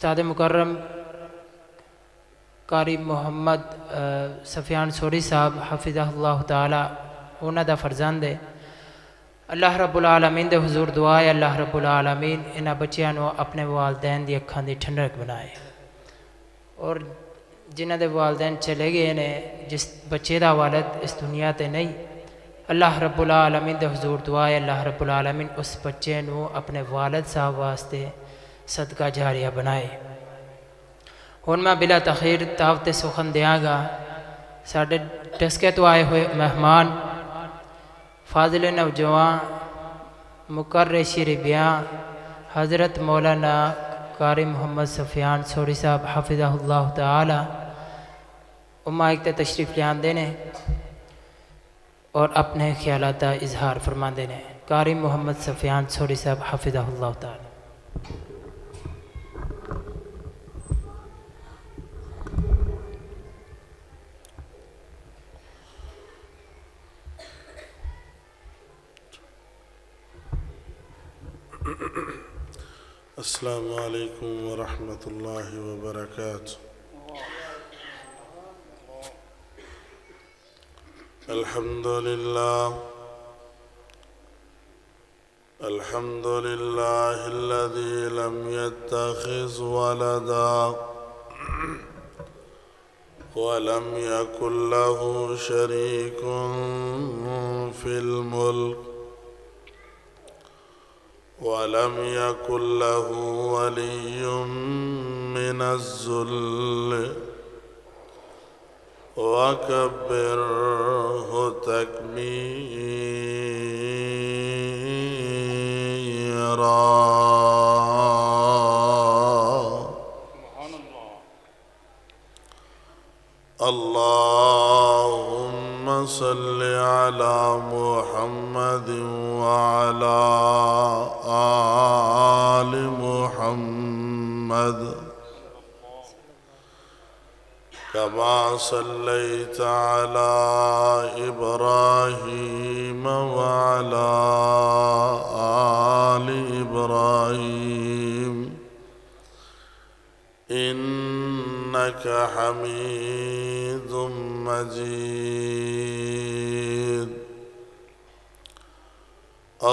उस्ताद मुकर्रम कारी मोहम्मद सफ़ियान सोरी साहब हफिज़हुल्लाह ताला उन्हां दा फरजंद है। अल्लाह रब्बुल आलमीन दे हुजूर दुआ है अल्लाह रब्बुल आलमीन इन्हां बच्चियां नूं अपने वालदैन दी अखां दी ठंडक बनाए। और जिन्हां दे वालदैन चले गए ने, जिस बच्चे दा वालिद इस दुनिया ते नहीं, अल्लाह रब्बुल आलमीन दे हुजूर दुआ है अल्लाह रब्बुल आलमीन उस बच्चे नूं अपने वालिद साहब वास्ते सदका जारिया बनाए। हुण मैं बिला तखीर दावत सुखन देंगा। साढ़े डस्के तो आए हुए मेहमान फाजिल नौजवान मुकर्र शीर ब्यां हज़रत मौलाना कारी मोहम्मद सफ़ियान सोरी साहब हफिज़हुल्लाह ताला माइक ते तशरीफ़ ले आंदे ने और अपने ख्यालात का इजहार फरमाते ने। कारी मोहम्मद सफ़ियान सोरी साहब हफिज़हुल्लाह ताला। अस्सलामु अलैकुम वरहमतुल्लाहि वबरकातुह। अल्हम्दुलिल्लाहिल्लज़ी लम यत्तखिज़ वलदा वलम यकुल लहू शरीकुन फिल मुल्क वलम यकुल लहू वलिय्युम मिनज़्ज़ुल्ल वकब्बिरहु तकबीरा। अल्लाहुम्मा सल्लि अला मुहम्मद व अला आलि मुहम्मद कमा सल्लैता अला इब्राहीम व अला आलि इब्राहीम इन्नका हमीदुम मजीद।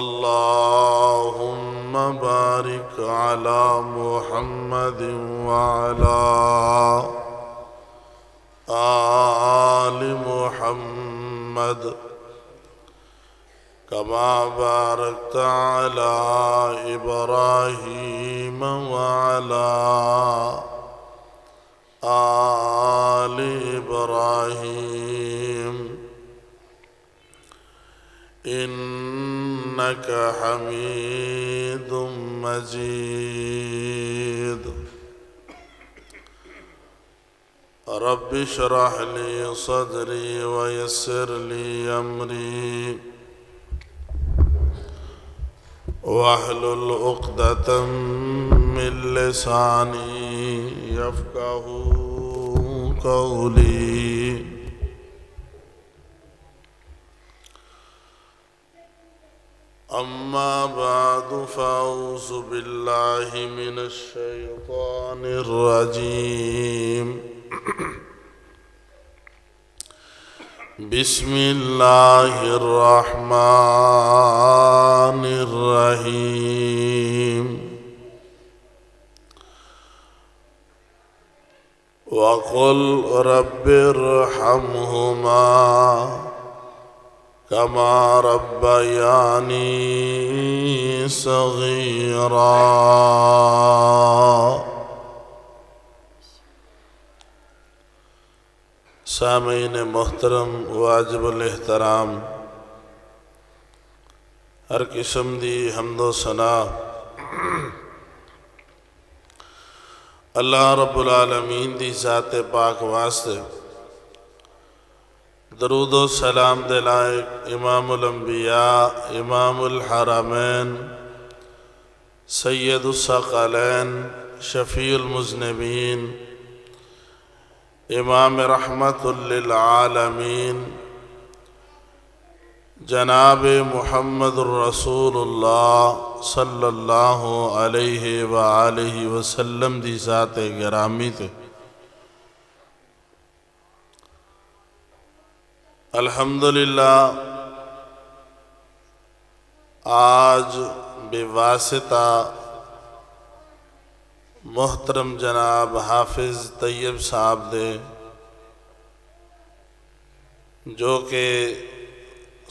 अल्लाहुम्मा बारिक अला मुहम्मद व अला आलि मुहम्मद कमा बारकता अला इब्राहीम व अला आलि इब्राहीम इन्नका हमीदुम मजीद। रब्बि श्रह ली सदरी व यस्सिर ली अमरी वहलुल उक़दतम मिन लिसानी यफ़क़हू क़ौली। अम्मा बादु फ़अऊज़ु बिल्लाहि मिनश शैतानिर रजीम। बिस्मिल्लाहिर रहमानिर रहीम। वक़ुल रब्बिरहम्हुमा कमा रब्बयानी सग़ीरा। सामीन मोहतरम वाजिबुल एहतराम, हर किस्म दी हम्दो सना अल्लाह रब्बुल आलमीन दी ज़ाते पाक वास्ते। दरूदो सलाम दे लायक इमामुल अंबिया इमामुल हरमैन सैयदुस सकलैन शफ़ीउल मुज़निबीन इमाम रहमतुल लिल आलमीन जनाब मुहम्मदुर रसूलुल्लाह सल्लल्लाहु अलैहि व आलिहि वसल्लम दी ज़ात गिरामी ते अल्हम्दुलिल्लाह आज बेवासिता मोहतरम जनाब हाफिज़ तैयब साहब दे जो कि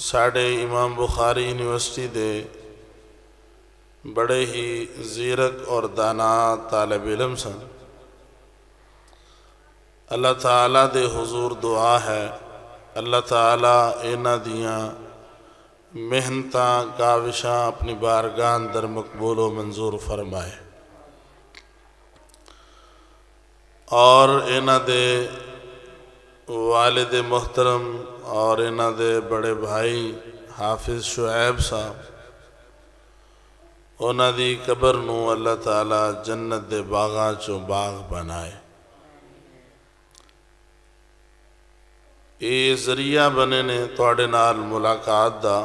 साढ़े इमाम बुखारी यूनिवर्सिटी दे बड़े ही ज़ीरक और दाना तालिब इल्म सन। अल्लाह ताला दे हुजूर दुआ है अल्लाह ताला इन्हां दियां मेहनतां काविशां अपनी बारगाह अंदर मकबूल व मंजूर फरमाए और इन्हां दे वालिद मोहतरम और इन्हां दे बड़े भाई हाफिज़ शुएब साहब उन्हां दी कबर नूं अल्लाह ताला जन्नत दे बागां चों बाग बनाए। ये जरिया बने ने तुहाडे नाल मुलाकात दा।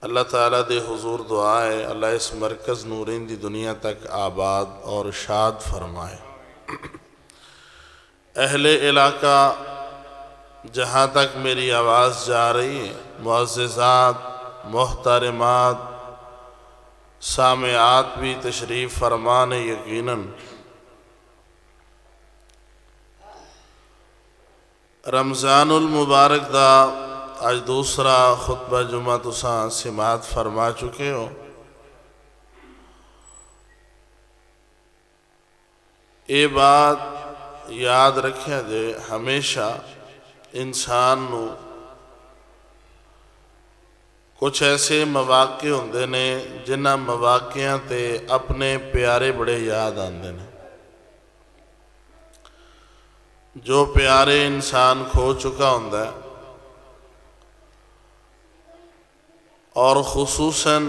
अल्लाह ताला दे हुजूर दुआ है अल्लाह इस मरकज़ नूं रहिंदी दुनिया तक आबाद और शाद फरमाए। अहले इलाका जहाँ तक मेरी आवाज़ जा रही है, मुअज़्ज़िज़ात मोहतरमात सामिआत भी तशरीफ़ फरमान यकीनन रमज़ानुल मुबारक दा आज दूसरा खुतबा जुमा तुसां सिमात फरमा चुके हो। ये बात याद रखिया जे हमेशा इंसान नूं कुछ ऐसे मवाके होंदे ने जिन्हां मवाकियां ते अपने प्यारे बड़े याद आते हैं। जो प्यारे इंसान खो चुका होंदा है और खुसूसन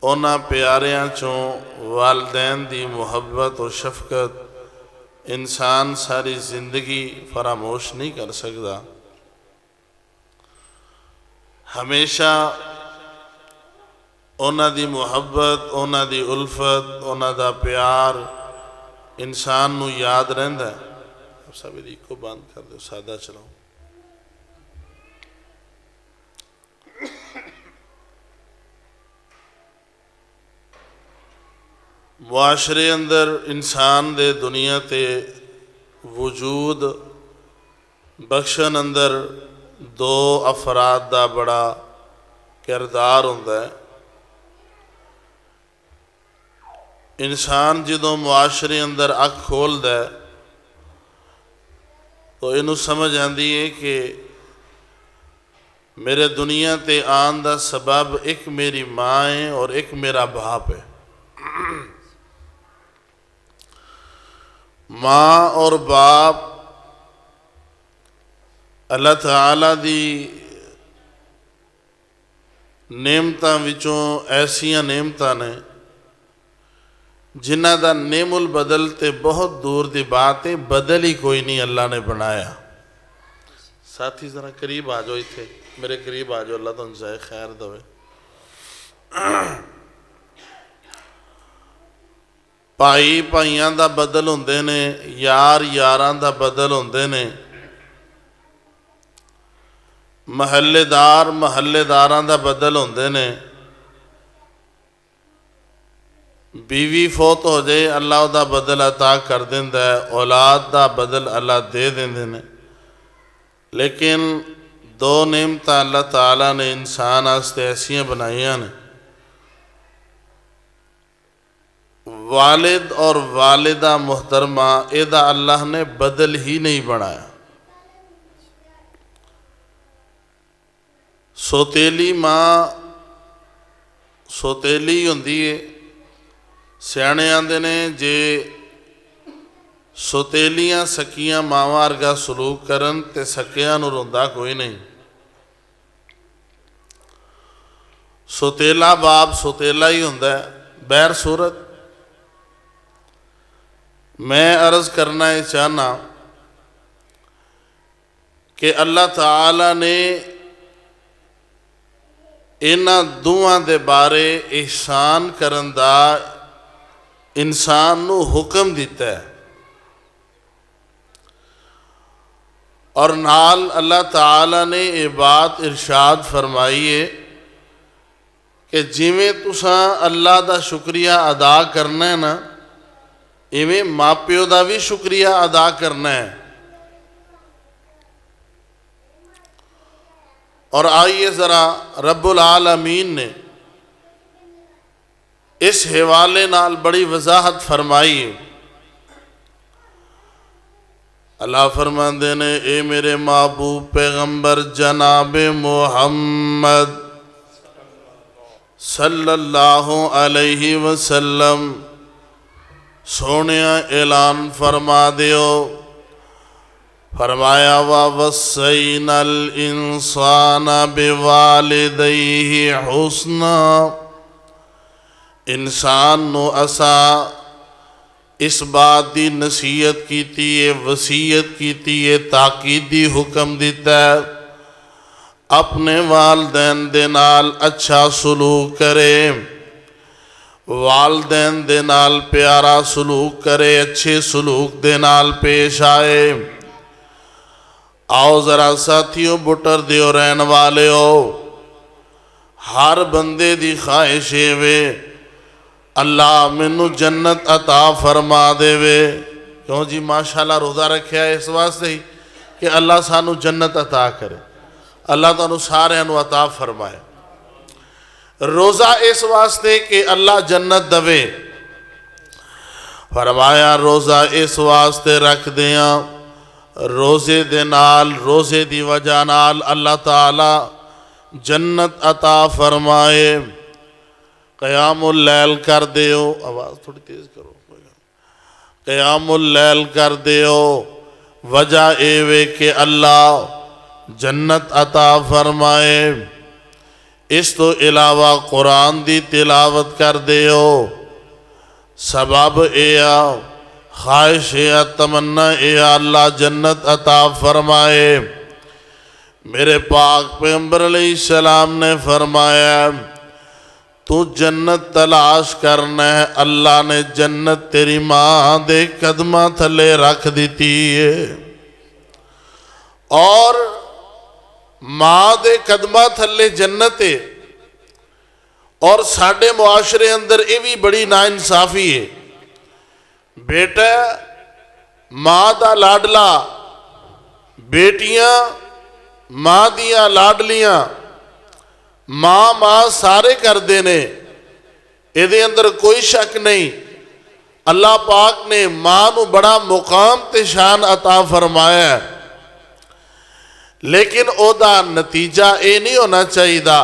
उन्हां प्यारियां चों वालदैन दी मुहब्बत और शफकत इंसान सारी जिंदगी फरामोश नहीं कर सकता। हमेशा उन्हां दी मुहब्बत उन्हां दी उल्फत उन्हां दा प्यार इंसान नूं याद रहिंदा है। सब को बंद कर दो, सादा चलाओ। मुआशरे अंदर इंसान दे दुनिया ते वजूद बख्शन अंदर दो अफराद दा बड़ा किरदार होंदा है। इंसान जदों मुआशरे अंदर अख खोलदा है तो इनू समझ आती है कि मेरे दुनिया ते आन दा सबब एक मेरी माँ है और एक मेरा बाप है। माँ और बाप अल्लाह ताला दी नेमतां विचों ऐसियां नेमतां ने जिन्हां दा नेमुल बदल ते बहुत दूर दी बात है, बदल ही कोई नहीं अल्लाह ने बनाया। साथी जरा करीब आ जाओ, इत्थे मेरे करीब आ जाओ, अल्लाह तुहानू जाए खैर दवे। भाई भाइयां दा बदल हुंदे ने, यार यारां दा बदल हुंदे ने, महल्लेदार महल्लेदारां दा बदल हुंदे ने। बीवी फौत हो जाए अल्लाह दा बदल अता कर देंदा है, औलाद दा बदल अल्लाह दे देंदे ने। लेकिन दो नेमतां अल्लाह ताला ने इंसान आस्ते ऐसियां बनाइयां ने, वालिद और वालिदा मुहतरमा, एदा अल्लाह ने बदल ही नहीं बनाया। सोतेली माँ सोतेली हुंदी है। सियाणे आंदे ने जे सोतेलियां सकियां मावां वर्गा सलूक करन ते सकियां नूं रोंदा कोई नहीं। सोतेला बाप सोतेला ही हुंदा है। बैर सूरत मैं अर्ज करना ये चाहना कि अल्लाह ताला ने इन्हां दोवां दे बारे एहसान करन दा इंसान नू हुक्म दिता है। और नाल अल्लाह ताला ने ये बात इरशाद फरमाई है कि जिमें तुसां अल्लाह दा शुक्रिया अदा करना है ना, इवें माँ प्यो का भी शुक्रिया अदा करना है। और आइए ज़रा रब्बुल आलमीन ने इस हवाले नाल बड़ी वजाहत फरमाई। अल्लाह फरमाते ने, ए मेरे महबूब पैगंबर जनाब मुहम्मद सल्लल्लाहु अलैहि वसल्लम, सोनिया ऐलान फरमा दियो। फरमाया वा वस्सैनल इंसाना बिवालिदैहि हुस्ना, इंसान नो असा इस बात की नसीहत की है, वसीयत की है, ताकीदी हुक्म दिता है अपने वालदैन दे नाल अच्छा सलूक करे, वालदैन दे नाल प्यारा सलूक करे, अच्छे सलूक दे नाल पेश आए। आओ ज़रा साथियों, बुटर दियो रहन वाले हो, हर बंदे दी ख्वाहिश वे अल्लाह मैनू जन्नत अता फरमा देवे। क्यों जी? माशाल्लाह रोज़ा रखा है इस वास्ते ही कि अल्लाह सानू जन्नत अता करे, अल्लाह तुहानू सारिआं नू अता फरमाए। रोज़ा इस वास्ते कि अल्लाह जन्नत दवे। फरमाया रोज़ा इस वास्ते रख दिया, रोज़े दे नाल, रोज़े दी वजह नाल अल्लाह ताला जन्नत अता फरमाए। क़यामुल लैल कर दियो, आवाज़ थोड़ी तेज़ करो, क़यामुल लैल कर दियो। वजह ए वे कि अल्लाह जन्नत अता फरमाए। इस तो इलावा कुरान दी तिलावत कर दियो, सबब ए आ, ख्वाहिश या तमन्ना या अल्लाह जन्नत अता फरमाए। मेरे पाक पैगंबर अलैहिस्सलाम ने फरमाया तू जन्नत तलाश करना है, अल्लाह ने जन्नत तेरी माँ दे कदमा थले रख दी है। और माँ दे कदमा थले जन्नत है। और साडे मुआशरे अंदर ये भी बड़ी नाइंसाफी है, बेटा माँ दा लाडला, बेटियां माँ दियां लाडलियां, माँ माँ सारे करते ने, ये अंदर कोई शक नहीं। अल्लाह पाक ने माँ नू बड़ा मुकाम ते शान अता फरमाया, लेकिन ओदा नतीजा ये नहीं होना चाहिए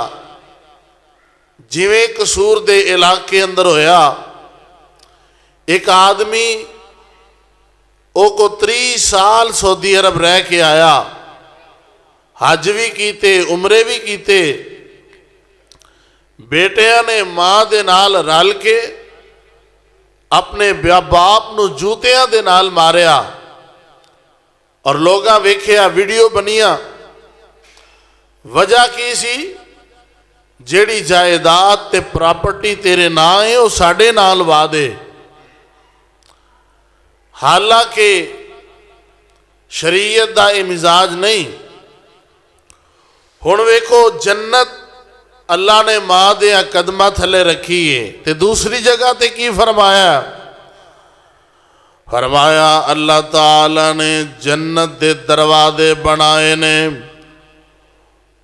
जिवें कसूर दे इलाके अंदर होया। एक आदमी वो को 30 साल सऊदी अरब रह के आया, हज भी कीते, उमरे भी कीते। बेटिया ने मां दे नाल रल के अपने बाप नू जूतियां दे नाल मारिया और लोगां वेखिया, वीडियो बनिया। वजह की सी? जेड़ी जायदाद ते प्रॉपर्टी तेरे ना है वो साडे नाल वा दे। हालांकि शरीयत दा ये मिजाज नहीं। हुण वेखो, जन्नत अल्लाह ने मां दे कदमां थले रखी है, ते दूसरी जगह ते की फरमाया? फरमाया अल्लाह ताला ने जन्नत दे दरवाजे बनाए ने,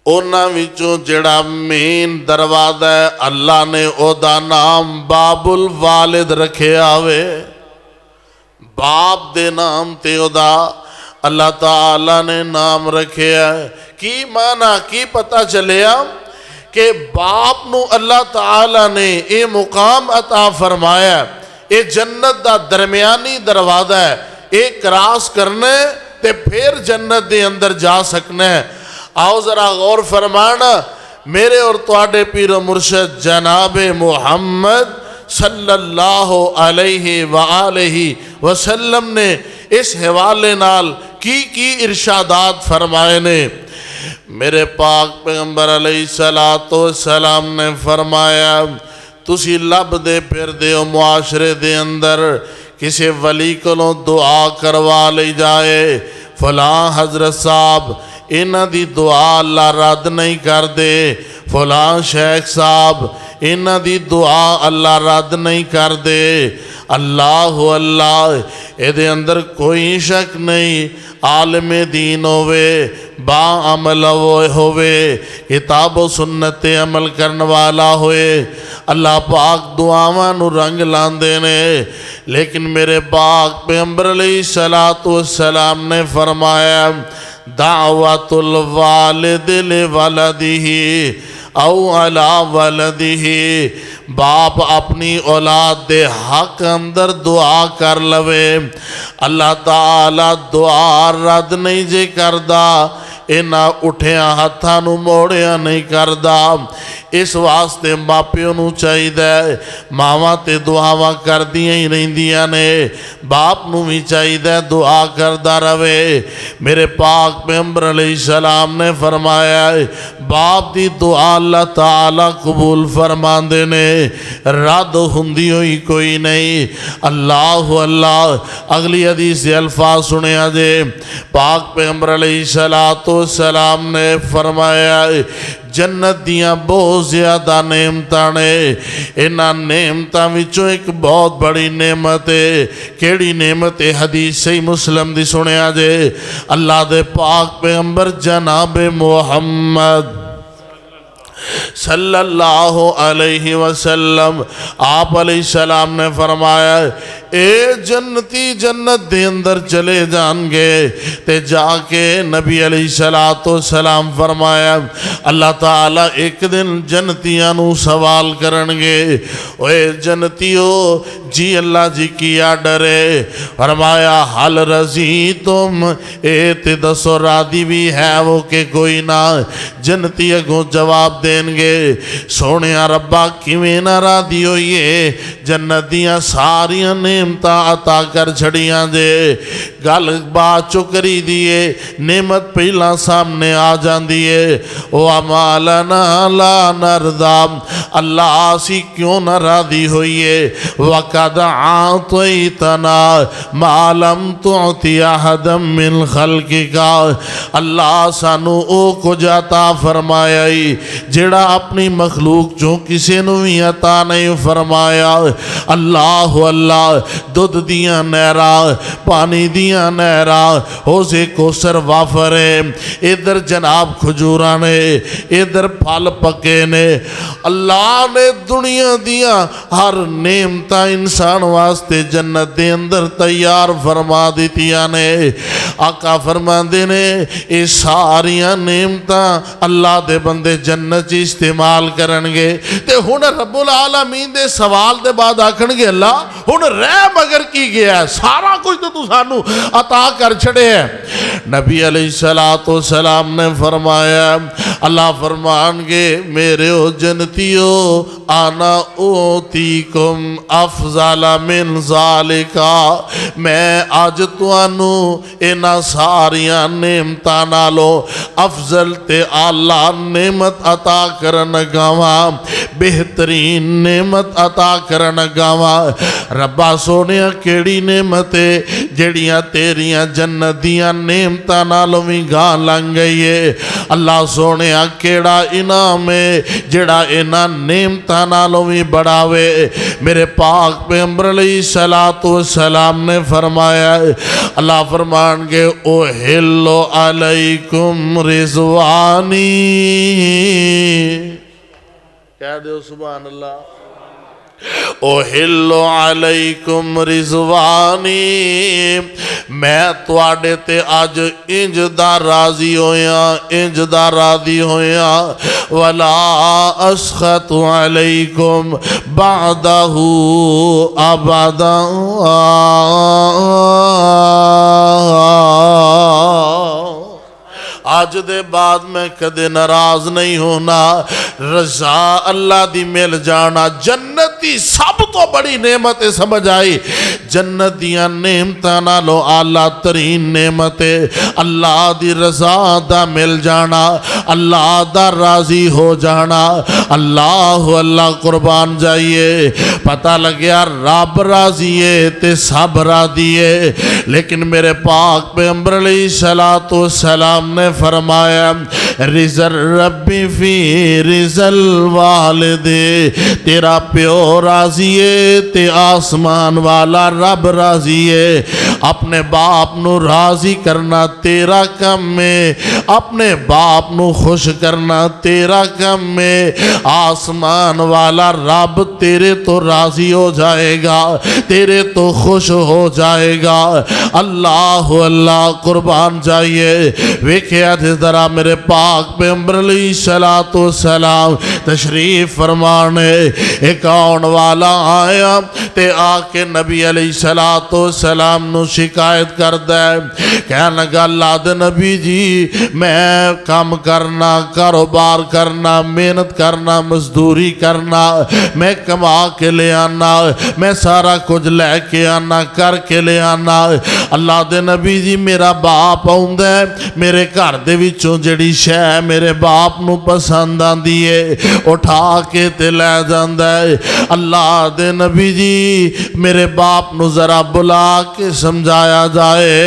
उन्हां विचों जिहड़ा मेन दरवाजा है अल्लाह ने ओदा नाम बाबुल वालिद रखिया वे। बाप दे नाम ते ओदा अल्लाह ताला ने नाम रखिया। की माना की पता चलिया कि बाप नू अल्लाह ताला ने ये मुकाम अता फरमाया। ये जन्नत दा दरमियानी दरवाजा है, ये क्रॉस करना ते फिर जन्नत दे अंदर जा सकना है। आओ जरा गौर फरमाना, मेरे और तुहाडे पीर मुर्शद जनाब मुहम्मद सल्लल्लाहु अलैहि वसल्लम ने इस हवाले नाल की इरशादात फरमाए ने। मेरे पाक पैगंबर अलैहिस्सलातो सलाम ने फरमाया तुसी लभदे फिरदे हो मुआशरे दे अंदर किसी वली कोलों दुआ करवा ली जाए, फलां हजरत साहब इन्हां दी दुआ अल्लाह रद्द नहीं करदे, फलां शेख साहब इन्हां दी दुआ अल्लाह रद्द नहीं करदे। अल्लाह अल्लाह ये अंदर कोई शक नहीं, आलमे दीन होवे, बा अमल होवे, किताब व सुन्नत अमल करने वाला होए, अल्लाह पाक दुआवां नू रंग लांदे ने। लेकिन मेरे पाक पैगंबर अलैहिस्सलातु वस्सलाम ने फरमाया दावतुल वालिद लि वलदिही औ अला वलदिही, बाप अपनी औलाद दे हक अंदर दुआ कर लवे, अल्लाह ताला दुआ रद्द नहीं जे करदा, इन्हां उठिया हत्थां नूं मोड़िया नहीं करदा। इस वास्ते मापिओ नूं चाहीदा मावां ते दुआवां करदियां ही रहिंदियां ने, बाप नूं भी चाहीदा दुआ करदा रवे। मेरे पाक पैगंबर अलैहिस्सलाम ने फरमाया बाप दी दुआ अल्लाह ताला कबूल फरमांदे ने, रद्द हुंदी होई कोई नहीं। अल्लाह अल्लाह अगली हदीस दे अल्फाज सुनिया जे, पाक पैगंबर अलैहिस्सलातु वस्सलाम ने फरमाया जन्नत दियाँ बहुत ज़्यादा नेमतां ने, इन्हां नेमतां विचों एक बहुत बड़ी नेमत है। केड़ी नेमत है? हदीस सही मुस्लिम दी सुनिया जे, अल्लाह दे पाक पैगंबर जनाब मुहम्मद सल्लल्लाहु अलैहि वसल्लम आप अलैहिस्सलाम ने फरमाया ए जन्नती जन्नत दे अंदर चले जाएंगे ते जाके नबी अलैहिस्सलातु वस्सलाम फरमाया अल्लाह ताला एक दिन जन्नतियां नू सवाल करनगे, ओए जन्नतियो जी अल्लाह जी किया डरे? फरमाया हल रजी तुम, ए ते दसो रादी भी है वो के कोई ना? जन्नती अगों जवाब देंगे सोने रब्बा किवें ना रादी होइए, जन्नत दियां सारियां नेमतां अता कर छड़ियां जे, गल बात चो करी दिए नेमत पहला सामने आ जाती है। ओ अमालना ला नरदा, अल्लाह असी क्यों ना रादी होइए? वक़द आतैतना मालम तुअति अहदम मिन खल्किका, अल्लाह सानू ओ कुछ अता फरमाया जेड़ा अपनी मखलूक चो किसी नू भी अता नहीं फरमाया। अल्लाह अल्लाह दुध दियां नहरा पानी दियां नहरा होसे कोसर वाफरे, इधर जनाब खजूरा ने, इधर फल पके ने। अल्लाह ने दुनिया दियां हर नेमतां इंसान वास्ते जन्नत दे अंदर तैयार फरमा दितियां ने। आका फरमांदे ने ये सारियां नेमतां अल्लाह दे बंदे जन्नत च इस्तेमाल करनगे। ते हुण रब्बुल आलमीन दे सवाल दे बाद आखणगे अल्लाह हुण रह मगर की गया, सारा कुछ तो तू सानू अता कर छड़े है। नबी अलैहिस्सलातु वस्सलाम ने फरमाया अल्लाह फरमानगे मेरे ओ जन्नतियो आना ओतीकुम अफज़ल मिन ज़ालिका, मैं अज तुहानू इन्हां सारियां नेमतां नालों अफजल ते आला नेमत अता करन गावा, बेहतरीन नेमत अता करन गावा। रब्बा सोने केड़ी नेमत है जड़ियां तेरियां जन्नत दियां नेमतां नालों भी गां लंघ गई है? अल्लाह सोने केड़ा इनाम है जेड़ा इन्हां नेमतां नालों भी बढ़ावे? मेरे पाक पैगंबर अलैहिस्सलातु वस्सलाम ने फरमाया अल्लाह फरमानगे ओ हिल्लो अलैकुम रिज़वानी, कह दो सुभान अल्लाह। ओ हिल्लो अलैकुम रिज़वानी, मैं तुहाडे ते अज इंज दा राजी होया, इंज दा राजी होया। वला अस्खतु अलैकुम बादहू अबदा, आज दे बाद मैं कदे नाराज नहीं होना। रजा अल्लाह दी मिल जाना जन्नत दी सब तो बड़ी नेमत है। समझ आई? जन्नत दियां नेमतां नालों आला तरीन नेमत है अल्लाह दी रज़ा दा मिल जाना, अल्लाह दा राजी हो जाना। अल्लाह अल्लाह कुर्बान जाइए। पता लग्या रब राजी है ते सब राजी है, लेकिन मेरे पाक पैगंबर अलैहिस्सलातु वस्सलाम ने फरमाया रिज़ल रब्बी फी रिज़ल वालिदे, तेरा प्यो राजी है ते आसमान वाला रब राजी है। अपने बाप नू राजी करना तेरा काम है, अपने बाप नू खुश करना तेरा काम है। आसमान वाला रब तेरे तो राजी हो जाएगा, तेरे तो खुश हो जाएगा। अल्लाह अल्लाह कुर्बान जाइए। वेख्या जरा मेरे पाक पैगंबर अलैहिस्सलातु वस्सलाम तशरीफ फरमाने एक आउण वाला आया ते आके नबी अलैहिस्सलातु वस्सलाम नू शिकायत करदा है। कहन लगा अल्लाह दे नबी जी मैं काम करना, कारोबार करना, मेहनत करना, मजदूरी करना, मैं कमा के ले आना, मैं सारा कुछ लैके आना, करके ले आना। अल्लाह दे नबी जी मेरा बाप आउंदा है, मेरे घर दे विचों जिहड़ी शै मेरे बाप नू पसंद आंदी है उठा के ते लै जांदा है। अल्लाह दे नबी जी मेरे बाप नू जरा बुला के समझाया जाए।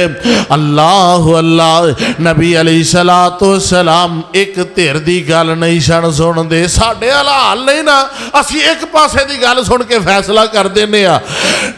अल्लाह अल्लाह नबी अलैहिस्सलातु वस्सलाम एक धिर दी गल नहीं सन सुनदे। साडे वाला हाल नहीं ना, असी एक पासे दी गल सुन के फैसला कर देने आ।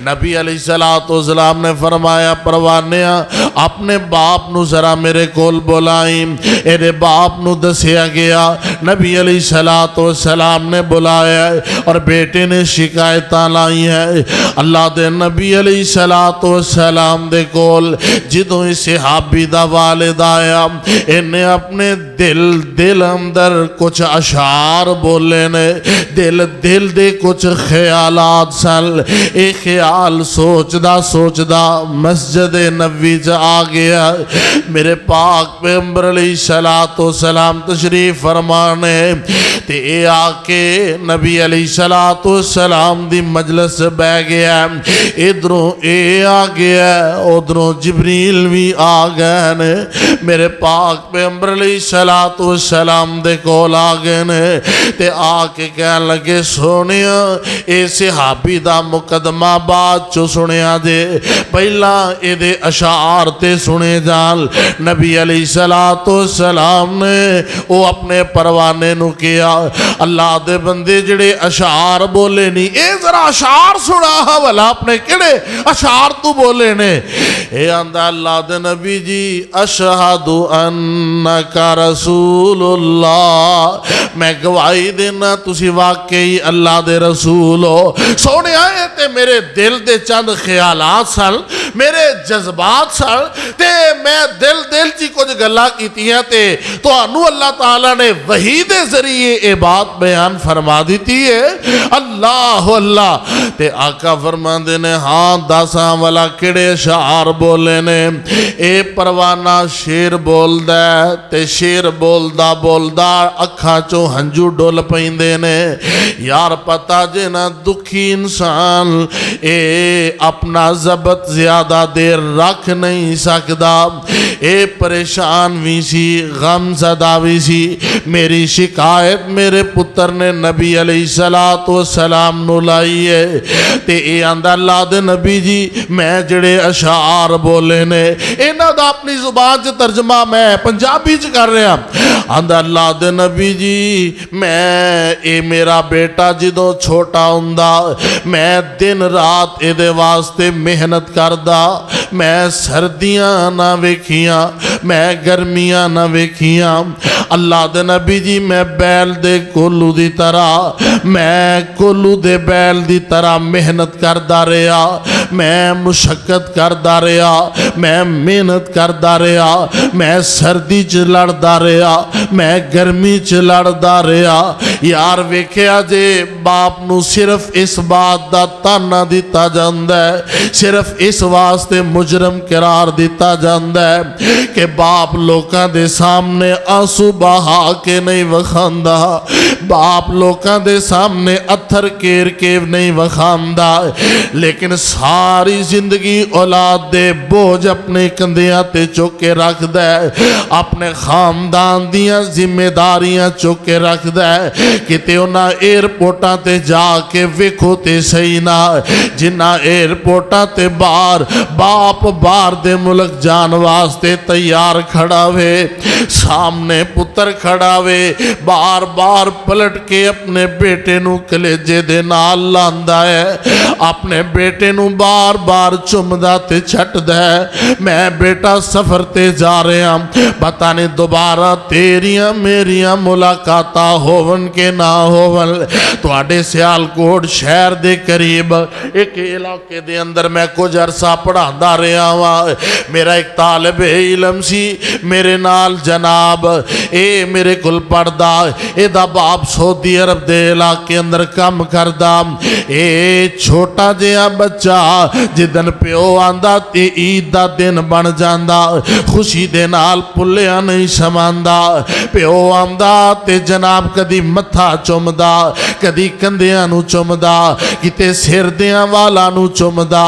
नबी अलैहिस्सलातु वस्सलाम ने फरमाया परवानिया अपने बाप नू जरा मेरे कोल बुलाई। एदे बाप नू दसिया गया, नबी अलैहिस्सलातु वस्सलाम ने बुलाया और बेटे ने शिकायतां लाई है। अल्लाह दे नबी अलैहिस्सलातु वस्सलाम दे कोल जिदों इस सहाबी दा वालिद आया, इन्हें अपने दिल अंदर कुछ अशार बोले ने, दिल दे कुछ ख्यालात सन। एक ख्याल सोचदा सोचदा मस्जिद नबी च आ गया। मेरे पाक पैगंबर अलैहिस्सलातु वस्सलाम तशरीफ फरमाने ते ए आके नबी अलैहिस्सलातु वस्सलाम दी मजलिस बह गया। इधरों ए आ गया, उधरों जिब्रील भी आ गए ने। मेरे पाक पैगंबर अलैहिस्सलातु वस्सलाम दे कोल आ गए ने ते आके कहन लगे सोनिया ए सहाबी दा मुकदमा बाद चो सुनिया जे, पहला एदे अशार ते सुने जान। नबी अलैहिस्सलातु वस्सलाम ने वो अपने परवाने नू किया अल्लाह दे बंदे जिहड़े अशार बोले नी ए जरा अशार सुना भला अपने किहड़े अशार तू बोले ने। ए आंदा अल्लाह दे नबी जी अशहदु अन्नका रसूलुल्लाह, मैं गवाही देना तुसी वाकई अल्लाह दे रसूल हो। सोने आए ते मेरे दिल दे चंद ख्यालात सन, मेरे जज्बात सन ते मैं दिल ची कुछ गल्लां कीतियां ते तुहानू अल्लाह ताला ने वही दे जरिए ये बात बयान फरमा दी है। अल्लाह अल्लाह ते आका फरमांदे ने हाँ दसां वाला किहड़े अशार बोले ने। ए परवाना शेर बोलदा ते शेर बोलदा बोलदा अखां चों हंजू डुल पैंदे ने। यार पता जे ना दुखी इंसान ए अपना जबत ज्यादा देर रख नहीं सकदा, ए परेशान भी सी, गम ज़दा भी सी। मेरी शिकायत मेरे पुत्र ने नबी अलैहिस्सलातु वस्सलाम नू लाई है ते ए आंदा अल्लाह दे नबी जी मैं जिहड़े अशार बोले ने इन्हां दा अपनी जुबान च तर्जमा मैं पंजाबी च कर रहा। आंदा अल्लाह दे नबी जी मैं ए मेरा बेटा जदों छोटा हुंदा मैं दिन रात इहदे वास्ते मेहनत करदा, मैं सर्दियां ना वेखियां, मैं गर्मियां ना वेखियां। अल्लाह दे नबी जी मैं बैल दे कोलू दी तरह, मैं कोलू दे बैल दी तरह मेहनत करदा रहा, मैं मुशक्कत करदा रहा, मैं मेहनत करदा रहा, मैं सर्दी च लड़दा रहा, मैं गर्मी च लड़दा रहा। यार वेख्या जे बाप नू सिर्फ इस बात दा ताना दिता जांदा है, सिर्फ इस वास्ते मुजरम करार दिता जांदा है कि बाप लोकां दे सामने आंसू बहा के नहीं वखांदा, बाप लोकां दे सामने अत्थर केर के नहीं वखांदा, लेकिन सा सारी जिंदगी औलाद दे बोझ अपने कंधियां ते चुक के रखदा है, अपने खानदान दियां जिम्मेदारियां चुक के रखदा है। किते उन्हां एयरपोर्टां ते जाके वेखो ते सही ना, जिन्हां एयरपोर्टां ते बाहर बाप बाहर दे मुल्क जान वास्ते तैयार खड़ा वे, सामने पुत्र खड़ा वे, बार बार पलट के अपने बेटे नू कलेजे दे नाल लांदा है, अपने बेटे नू बार बार चुमदा ते छटदा है। मैं बेटा सफर ते जा रहा, पता नहीं दोबारा तेरियां मेरियां मुलाकातां होवन के ना होवन। तुहाडे सियालकोट शहर दे करीब एक इलाके दे अंदर मैं कुछ अरसा पढ़ांदा रहा वां। मेरा एक तालिब इलम सी मेरे नाल जनाब, ए मेरे कोल पढ़दा, एदा बाप सऊदी अरब दे इलाके अंदर काम करदा। ए छोटा जिहा बच्चा जिदन प्यो आंदा ते ईद दा दिन बन जांदा, खुशी दे नाल भुल्लिया नहीं समांदा। प्यो आंदा ते जनाब कदी मत्था चुमदा, कदी कंधियां नू चुमदा, किते सिर दियां वालां नू चुमदा।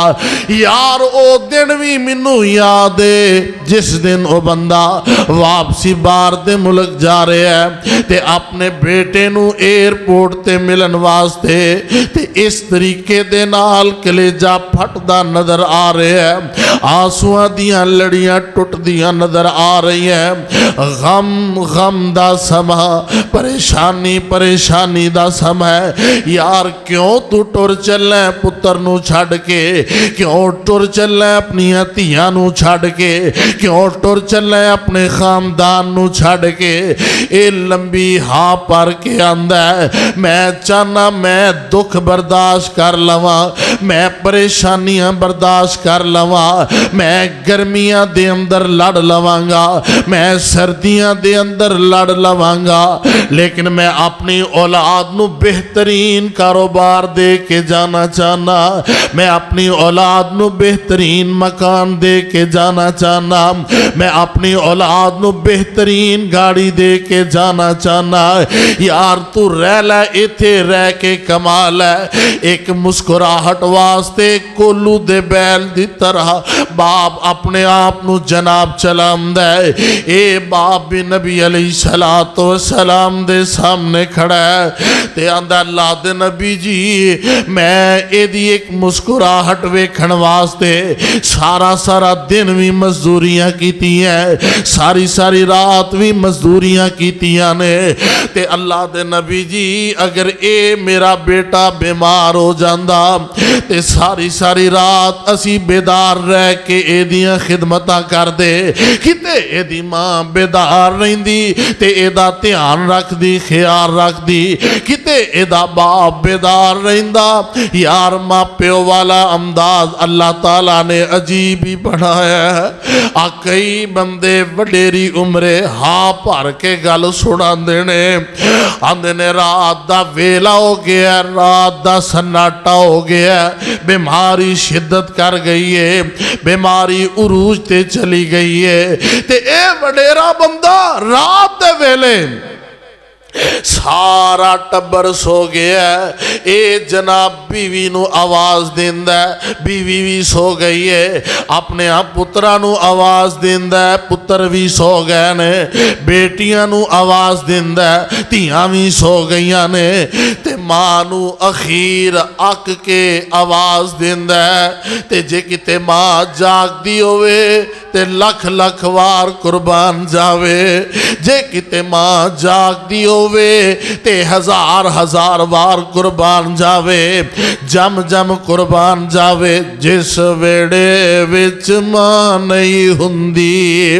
यार ओ दिन भी मैनू याद है जिस दिन ओ बंदा वापसी बाहर दे मुल्क जा रहा है ते अपने बेटे नू एयरपोर्ट ते मिलन वास्ते ते इस तरीके दे नाल कलेजा फटदा नजर आ रहा है, आंसुआं दियां लड़ियां टुटदियां नजर आ रही है। गम गम दा समा, परेशानी परेशानी दा समा है। यार क्यों तू टुर चलै पुत्र नू छड़ के, क्यों टुर चलै अपनियां धीआं नू छड़ के, क्यों टुर चलै अपने खानदान नू छड़ के। ये लंबी हाँ पर के आंदा है, मैं चाहना मैं दुख बर्दाश्त कर लवां, मैं परेशानियां बर्दाश्त कर लवां, मैं गर्मियां दे अंदर लड़ लवांगा, मैं सर्दियां दे अंदर लड़ लवांगा, लेकिन मैं अपनी औलाद नू बेहतरीन कारोबार दे के जाना चाहना, मैं अपनी औलाद नू बेहतरीन मकान दे के जाना चाहना, मैं अपनी औलाद नू बेहतरीन गाड़ी दे के जाना चाहना। यार तू रह लै इथे रह के कमाल है। एक मुस्कुराहट वास्ते कोलू दे बैल दी तरह बाप अपने आप नू जनाब चलांदा है। ए बाप भी नबी अलैहिस्सलातो वस्सलाम दे सामने खड़ा है ते आंदा अल्लाह दे नबी जी मैं एदी एक मुस्कुराहट वेखण वास्ते सारा सारा दिन भी मजदूरियां कीतियां, सारी सारी रात भी मजदूरियां कीतियां ने। ते अल्लाह दे नबी जी अगर ए मेरा बेटा बीमार हो जांदा ते सारी सारी रात असी बेदार रह के एदियां खिदमतां करदे, किते एदी मां बेदार रहिंदी ते एदा ध्यान रखदी ख्याल रखदी, किते एदा बाप बेदार रहिंदा। यार मां प्यो वाला अंदाज अल्लाह ताला ने अजीब ही बनाया है। आ कई बंदे वडेरी उम्रे हाँ भर के गल सुनांदे ने, आंदे ने रात दा वेला हो गया, रात दा सन्नाटा हो गया, बीमारी शिद्दत कर गई है, बीमारी उरूज ते चली गई है। ते ए वडेरा बंदा रात दे वेले सारा टब्बर सो गया, ए जनाब बीवी नू आवाज देंदा, बीवी भी सो गई है, अपने आप पुत्रा नू आवाज देंदा, पुत्र भी सो गए ने, बेटियां नू आवाज देंदा, धीआं भी सो गईयां ने, ते मां नू अखीर अक के आवाज देंदा। ते जे किते मां जागदी होवे ते लख लख वार कुर्बान जावे, जे किते मां जागदी होवे ते हजार हजार वार कुर्बान जावे, जम जम कुर्बान जावे। जिस वेड़े विच मां नहीं हुंदी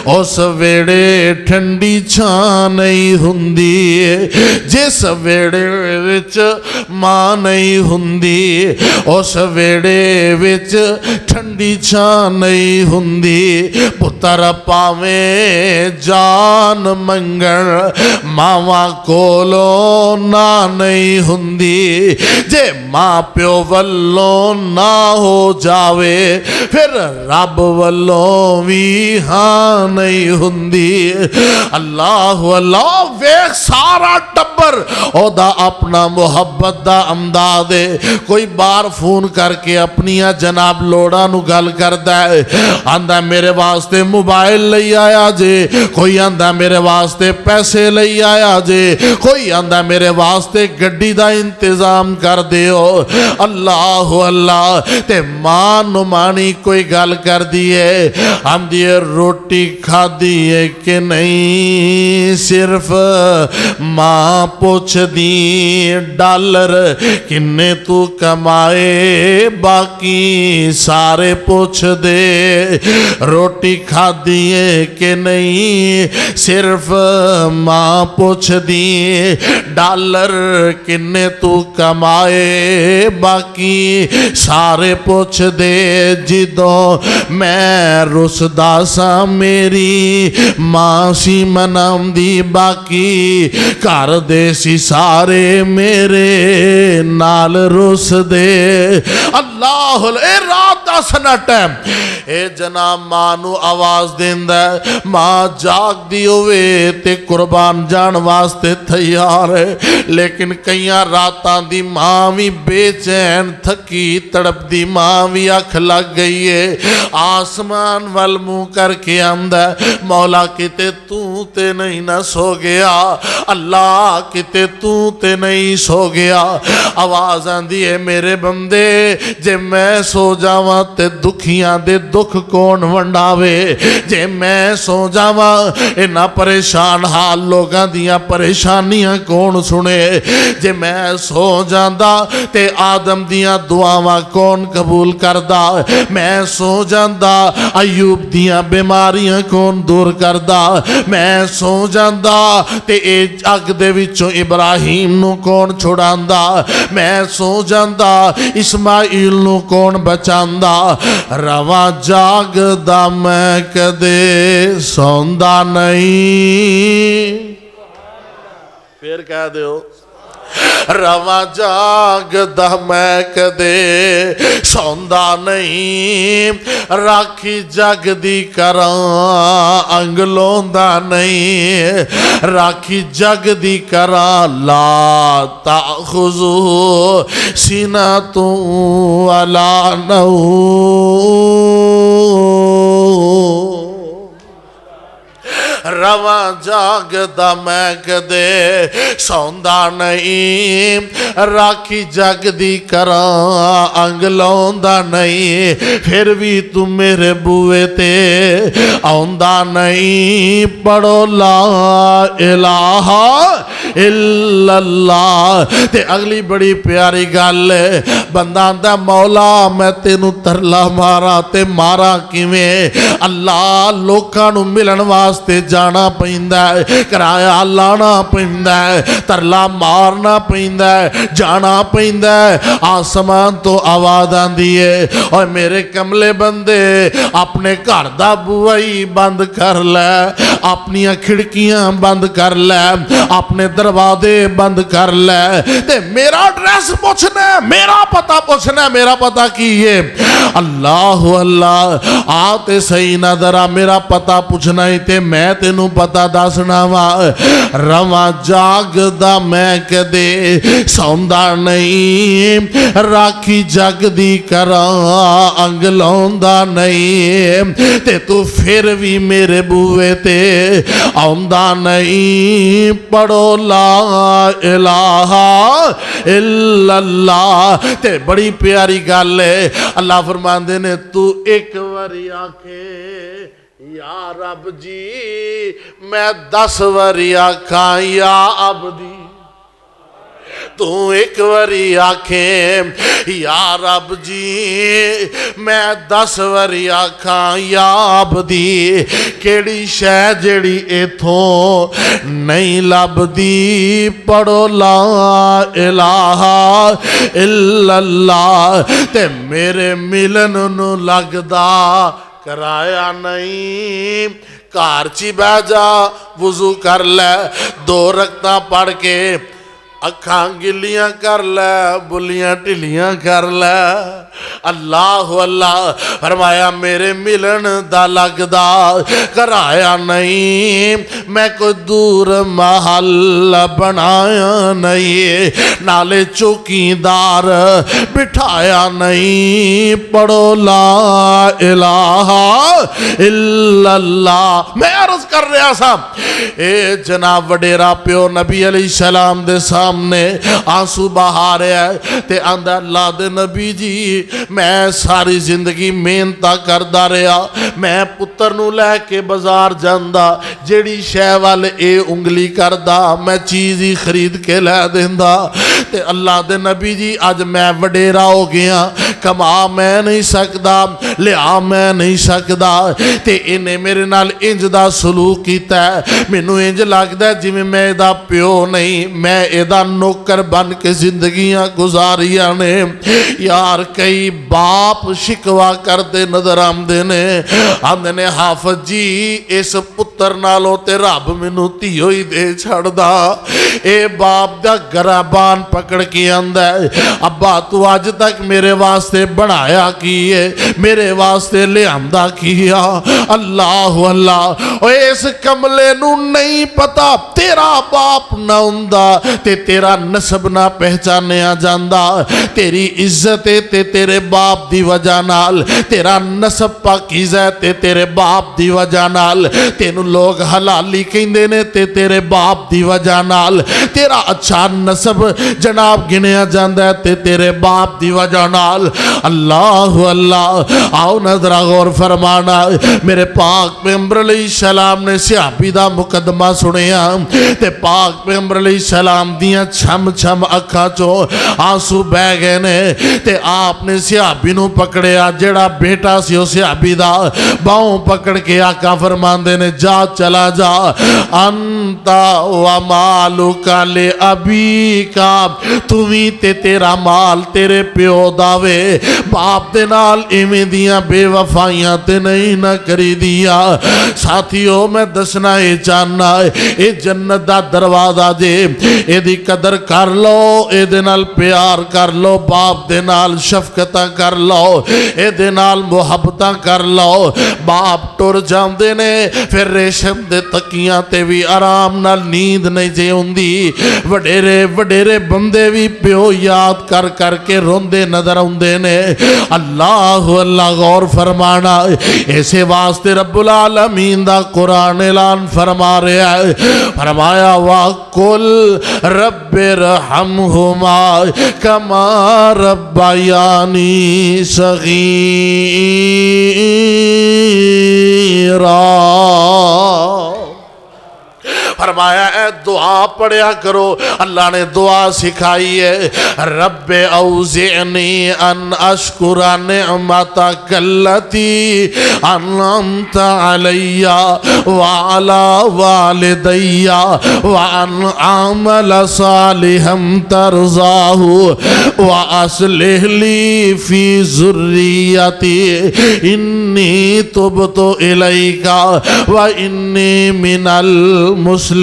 उस वेड़े ठंडी छां नहीं हुंदी, जिस वेड़े विच मां नहीं हुंदी उस वेड़े विच ठंडी छां नहीं हुंदी। पुत्र पावे जान मंगण मावा कोलो ना नहीं हुंदी, जे मां प्यो वल्लों ना हो जावे फिर रब वल्लों भी हाँ नहीं हुंदी। अल्लाह अल्लाह वेख सारा टब्बर ओदा अपना ना मुहब्बत दा अंदाज है। कोई बार फोन करके अपनिया जनाब लोड़ा नू गल करदा है, आंदा मेरे वास्ते मोबाइल लई आया जे, कोई आंदा मेरे वास्ते पैसे लई आया जे, कोई आंदा मेरे वास्ते गड्डी दा इंतजाम कर दियो। अल्लाह अल्लाह। ते मां नुमानी कोई गल कर दिए, आंदी रोटी खाधी है कि नहीं, सिर्फ मां पुछदी डॉलर किन्ने तू कमाए, बाकी सारे पुछ दे रोटी खाधी है कि नहीं, सिर्फ मां पुछदी डॉलर किन्ने तू कमाए, बाकी सारे पुछ दे। जिदों मैं रुसदा सा मेरी मां सी मनांदी, बाकी घर दे सी सारे मेरे नाल रुस दे। अल्लाह ए रात दा सन्नाटा ए जनाब मां नू आवाज देंदा, मां जागदी होवे ते कुर्बान जान वास्ते तैयार है, लेकिन कई रातां दी मां भी बेचैन थकी तड़पदी मां भी अख लग गई है। आसमान वल मुंह करके आंदा, मौला किते तू ते नहीं ना सो गया, अल्लाह किते तू ते नहीं सो गया। आवाज आंदी है मेरे बंदे, जे मैं सो जावां ते दुखियां दे दुख कौन वंडावे, जे मैं सो जावां इन्हां परेशान हाल लोगां दियां परेशानियां कौन सुने, जे मैं सो जांदा ते आदम दियां दुआवां कौन कबूल करदा, मैं सो जांदा अयूब दियां बीमारियां कौन दूर करदा, मैं सो जांदा ते ए अग दे विचों इब्राहिम नू कौन छुड़ांदा, मैं सो जांदा इस्माइल नू कौन बचांदा। रवा जागदा मैं कदे सौंदा नहीं, फिर कह दो रवा जागदा मैं कदे सौंदा नहीं, राखी जगदी करा अंग लोंदा नहीं, राखी जगदी करा ला ताखुजू सीना तू अला नऊ। रवा जागदा मैं कदे सौंदा नहीं, राखी जगदी करा अंग लौंदा नहीं, फिर भी तू मेरे बूए ते आउंदा नहीं। पढ़ो ला इलाहा इल्लल्लाह। ते अगली बड़ी प्यारी गल बंदा आंदा मौला मैं तेनू तरला मारा ते मारा किवें, अल्लाह लोकां नू मिलन वास्ते जाना पैंदा है, किराया लाना पैंदा है, तरला मारना पैंदा है, जाना पैंदा है। आसमान तो आवाज आंदी है और मेरे कमले बंदे अपने घर दा बूहा ही बंद कर लै, अपनियां खिड़कियां बंद कर लै, अपने दरवाजे बंद कर लै, ते मेरा एड्रेस पूछना, मेरा पता पूछना, मेरा पता की है। अल्लाह अल्लाह आ ते सही ना जरा मेरा पता पूछना ही ते मैं तेनू पता दसना वा। रवा जागदा मैं कदे सौंदा नहीं, राखी जगदी करा अंग लौंदा नहीं, ते तू फिर भी मेरे बूए ते आउंदा नहीं। पढ़ो ला इलाहा इल्लल्लाह। ते बड़ी प्यारी गल है, अल्लाह फरमांदे ने तू एक बारी आखे या रब जी, मैं 10 बारी आखा या अबदी, तू एक बारी आखे या रब जी, मैं 10 बारी आखा या अबदी, केड़ी शै जेड़ी इथों नहीं लभदी। पढ़ो ला इलाहा इल्लल्लाह। ते मेरे मिलन नू लगदा कराया नहीं, घर च बह जा, वजू कर लै, 2 रकतां पढ़ के अखां गिलियां कर लै, बुलियां ढिलियां कर लै, अल्लाह अल्लाह फरमाया मेरे मिलन दा लगदा कराया नहीं, मैं कोई दूर महल बनाया नहीं, नाले चौकीदार बिठाया नहीं। पढ़ो ला इलाहा इल्लल्लाह। मैं अर्ज कर रहा सा ए जनाब वडेरा प्यो नबी अलैहि सलाम दे सामने आंसू बहा रहा है ते आंदा अल्लाह दे नबी जी मैं सारी जिंदगी मेहनत करदा रहा, मैं पुत्र नूं लैके बाजार जांदा, जेड़ी शै वाल ए उंगली करदा मैं चीज़ ही खरीद के लै देंदा। ते अल्लाह दे नबी जी अज मैं वडेरा हो गया, कमा मैं नहीं सकदा, लिया मैं नहीं सकदा, ते इन्हें मेरे नाल इंज दा सलूक कीता है, मैनू इंज लगदा जिवें मैं इहदा प्यो नहीं, मैं इहदा नौकर बन के जिंदगियां गुजारियां ने। यार कई बाप शिकवा करते नजर आते ने, आंदे ने हाफिज जी इस पुत्र नालों ते रब मैनू धीओ ही दे छड़दा। ए बाप दा गराबान पकड़ के आंदा है अब्बा तू अज तक मेरे वास्ते बनाया की है, मेरे वास्ते लियांदा किया। अल्लाह अल्लाह ओ इस कमले नू नहीं पता तेरा बाप ना हुंदा ते तेरा नसब ना पहचानिया जांदा, तेरी इज्जत ते तेरे बाप दी वजह नाल, तेरा नसब पाकीज़ा है ते तेरे बाप दी वजह नाल, तेनू लोग हलाली कहंदे ने ते तेरे बाप दी वजह नाल, तेरा अच्छा नसब जनाब गिनिया जांदा है ते तेरे बाप दी वजह नाल। अल्लाह अल्लाह आओ नजरा गौर फरमाना। मेरे पाक पैगंबर अलैहिस्सलाम ने सहाबी दा मुकदमा सुनिया ते पाक पैगंबर अलैहिस्सलाम दियां छम छम अखां चों आंसू बह गए ने ते आपने सहाबी नूं पकड़िया, जेड़ा बेटा सी उस सहाबी दा बाहों पकड़ के आका फरमांदे ने जा चला जा, अंता व मालुका ले अबी का, तुवी ते तेरा माल तेरे प्यो दावे, बाप दे नाल इवें दियां बेवफाइयां ते नहीं ना करी दिया। साथियों मैं दसना ये चाहना ये जन्नत दा दरवाजा जे, एदी कदर कर लो, एदे नाल प्यार कर लो, बाप दे नाल शफकतां कर लो, एदे नाल मुहब्बतां कर लो। बाप टुर जांदे ने फिर रेशम दे तकियां ते भी आराम नाल नींद नहीं जे हुंदी, वडेरे वडेरे बंदे भी प्यो याद कर करके रोंदे नजर आउंदे ने। अल्लाह अल्लाह गौर फरमाना। ऐसे वास्ते रब्बुल आलमीन दा कुरान ऐलान फरमा रहा है, फरमाया वा कुल रब्बिरहमहुमा कमा रब्बयानी सगीरा। फरमाया ए दुआ पढ़िया करो, अल्लाह ने दुआ सिखाई है, रब्बे औज़िअनी अन अशकुरा निअमतक अल्लती अनअमत अलैया व अला वालिदैया व अन अमल सालिहन तरज़ाहु व अस्लिह ली फी ज़ुर्रियती इन्नी तुबतु इलैका व इन्नी मिनल मुस्लिमीन।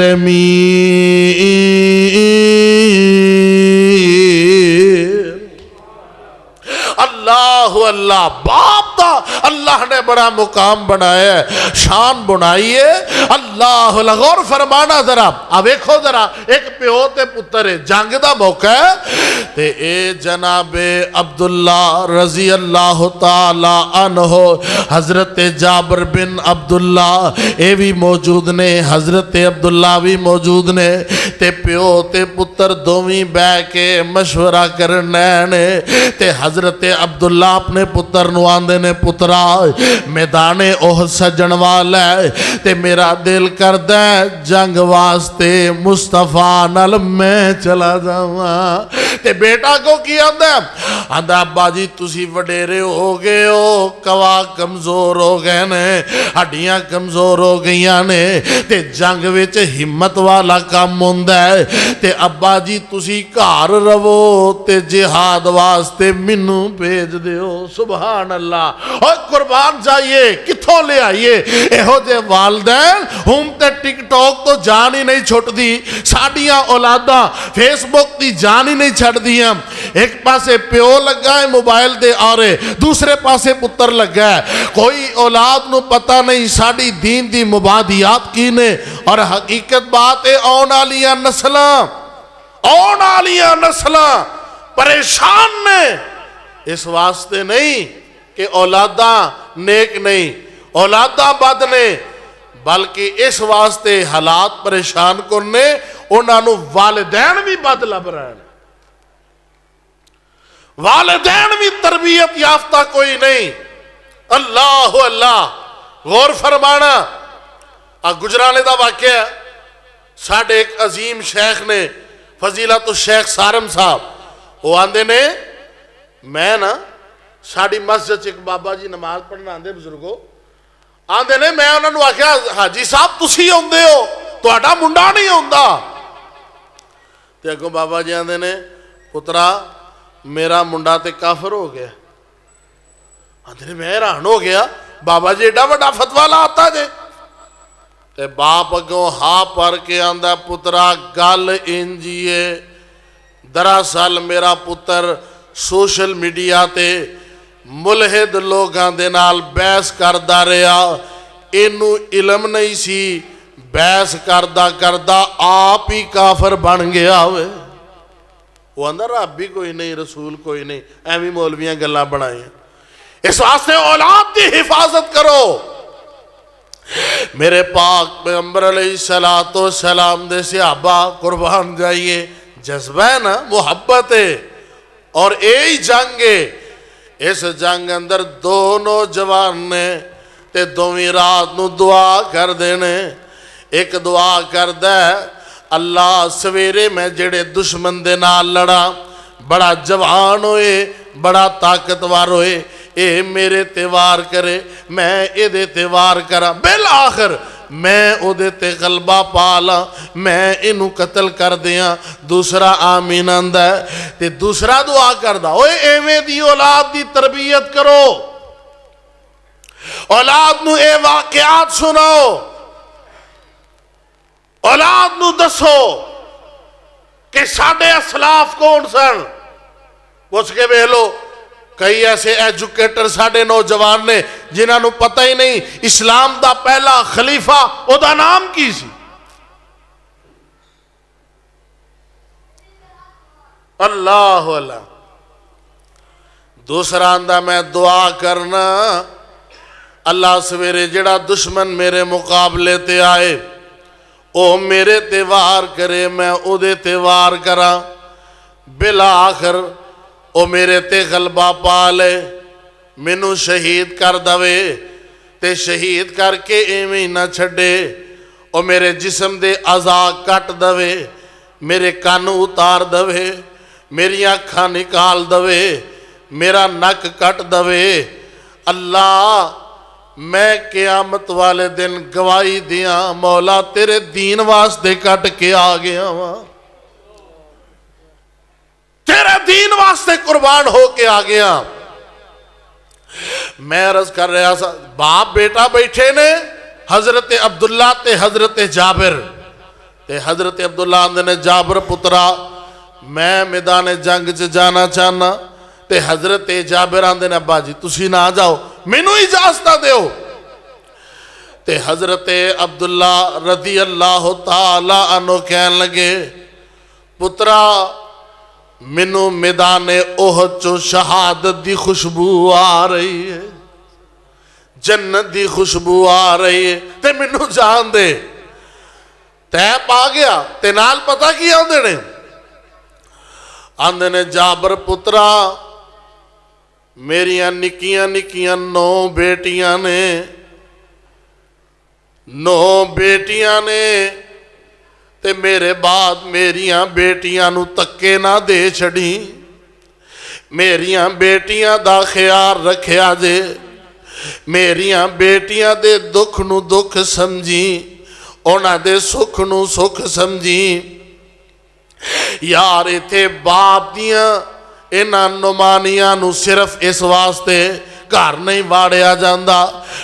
अल्लाह अल्लाह बाप दा अल्लाह ने बड़ा मुकाम बनाया, शान बनाई है। अल्लाह गौर फरमाना जरा, आ वेखो जरा एक प्यो ते पुत्र है, जंग दा मौका है ते ए जनाबे अब्दुल्ला रजी अल्लाह ताला अन्हो हजरत जाबर बिन अब्दुल्ला ये भी मौजूद ने, हजरत अब्दुल्ला भी मौजूद ने ते प्यो ते पुत्र दोवें बह के मशवरा करना ने ते हजरत अब्दुल्ला अपने पुत्र नूं आंदे ने पुत्रा मैदाने ओह सजन वाला है ते मेरा दिल करदा जंग वास्ते मुस्तफा नाल मैं चला जावां। ते बेटा को की आंदा आंदा अब्बा जी तुसी वडेरे हो गए हो, कवा कमजोर हो गए ने, हड्डियां कमजोर हो गईयां ने ते जंग विच हिम्मत वाला काम हुंदा है ते अब्बा जी तुसी घर रवो ते जिहाद वास्ते मैनू भेज दियो। सुभान अल्लाह और कुर्बान जाइए, कितने कित्थों ले आइए। इहो जे वालदैन हुण ते टिकटॉक तो जान ही नहीं छुटदी, साडियां औलादां फेसबुक की जान ही नहीं छड्डदियां। एक पासे प्यो लगा है मोबाइल दे आरे, दूसरे पासे पुत्र लगा है। कोई औलाद नूं पता नहीं साडी दीन दी मुबादियात की ने। और हकीकत बात है आने वालियां नस्लां परेशान ने, इस वास्ते नहीं कि औलादा नेक नहीं, औलादा बद ने, बल्कि इस वास्ते हालात परेशान करने, उन्होंने वालिदैन भी बद लभ रहे हैं, वालिदैन भी तरबियत याफ्ता कोई नहीं। अल्लाह अल्लाह, गौर फरमाना। गुजराले का वाकया है, साढ़े एक अजीम शेख ने फजीलत शेख सारम साहब, वो आंदे ने मैं ना साड़ी मस्जिद एक बाबा जी नमाज पढ़न आते बुजुर्गो, आंदे ने मैं उन्होंने आख्या हाजी साहब तुसी आउंदे हो, तुहाडा मुंडा नहीं आउंदा। ते अगों बाबा जी आंदे ने पुत्रा मेरा मुंडा ते काफिर हो गया। आंदे ने मैं हैरान हो गया, बाबा जी एडा वड्डा फतवा लाता जे। ते बाप अगों हाँ पर के आंदा पुत्रा गल इंजीए, दरअसल मेरा पुत्र सोशल मीडिया ते मुलहिद लोगों दे नाल बहस करदा रहा, इनू इलम नहीं सी, बहस करदा करदा आप ही काफिर बन गया होवे। वो आंदा रब भी कोई नहीं, रसूल कोई नहीं, एवं मौलवियां गल्लां बनाई। इस वास्ते औलाद की हिफाजत करो। मेरे पाक पैगंबर अलैहिस्सलातो सलाम दे सहाबा कुर्बान जाइए, जज्बा है ना, मुहब्बत है। और यही जंग है, इस जंग अंदर दोनों जवान ने ते दोवीं रात नू दुआ कर देने। एक दुआ करदा है अल्लाह सवेरे मैं जेड़े दुश्मन दे नाल लड़ा, बड़ा जवान होए, बड़ा ताकतवर होए, ये मेरे ते वार करे, मैं एदे ते वार करा, बिल आखिर मैं ओदे ते गलबा पा ला, मैं इनू कतल कर दिया। दूसरा आमीन आंदा है ते दूसरा दुआ करदा, ओए एवें दी औलाद दी तरबियत करो, औलाद नू ए वाकयात सुनाओ, औलाद नू दसो कि साडे असलाफ कौन सन। पुछ के वेख लो, कई ऐसे एजुकेटर साडे नौजवान ने जिन्होंने पता ही नहीं इस्लाम दा पहला खलीफा ओदा नाम की सी। अल्लाह अल्लाह। दूसरा आंदा मैं दुआ करना अल्लाह सवेरे जेड़ा दुश्मन मेरे मुकाबले ते आए ओ मेरे ते वार करे, मैं ओदे ते वार करा, बिला आखिर ओ मेरे ते गलबा पा ले, मैनू शहीद कर दवे ते शहीद करके इवें ही ना छड़े, ओ मेरे जिस्म दे अज़ा कट दवे, मेरे कन उतार दवे, मेरी अखां निकाल दवे, मेरा नक कट दवे। अल्लाह मैं क़यामत वाले दिन गवाही दिया मौला तेरे दीन वास्ते कट के आ गया वां, तेरे दीन वास्ते कुर्बान हो के आ गया। मैं अर्ज कर रहा था, बाप बेटा बैठे ने, हजरत अब्दुल्ला ते हजरत जाबिर, ते हजरत अब्दुल्ला आंदे ने जाबिर पुत्रा मैं मैदान जंग च जाना चाहना, ते हजरत जाबिर आंदे ने अब्बा जी तुसी ना जाओ, मैनू इजाजत दो। ते हजरत अब्दुल्ला रदी अल्लाह ताला अन्हु कहन लगे पुत्रा मैनू मैदान ओहद चो शहादत दी खुशबू आ रही है, जन्नत दी खुशबू आ रही है, ते मैनू जान दे। तै पा गया ते नाल पता की आंदे ने, आंदे ने जाबर पुत्रा मेरिया निक्कियां निक्कियां 9 बेटियां ने, 9 बेटियां ने, ते मेरे बाद मेरिया बेटियां नू तक्के ना दे छड़ी, मेरिया बेटियां दा ख्याल रखिया जे, मेरिया बेटियां दे दुख नू दुख समझी, उन्हां दे सुख नू सुख समझी। यार इत्थे बाप दियां इन्हां नुमानियां नू सिर्फ इस वास्ते घर नहीं वाड़िया जाता।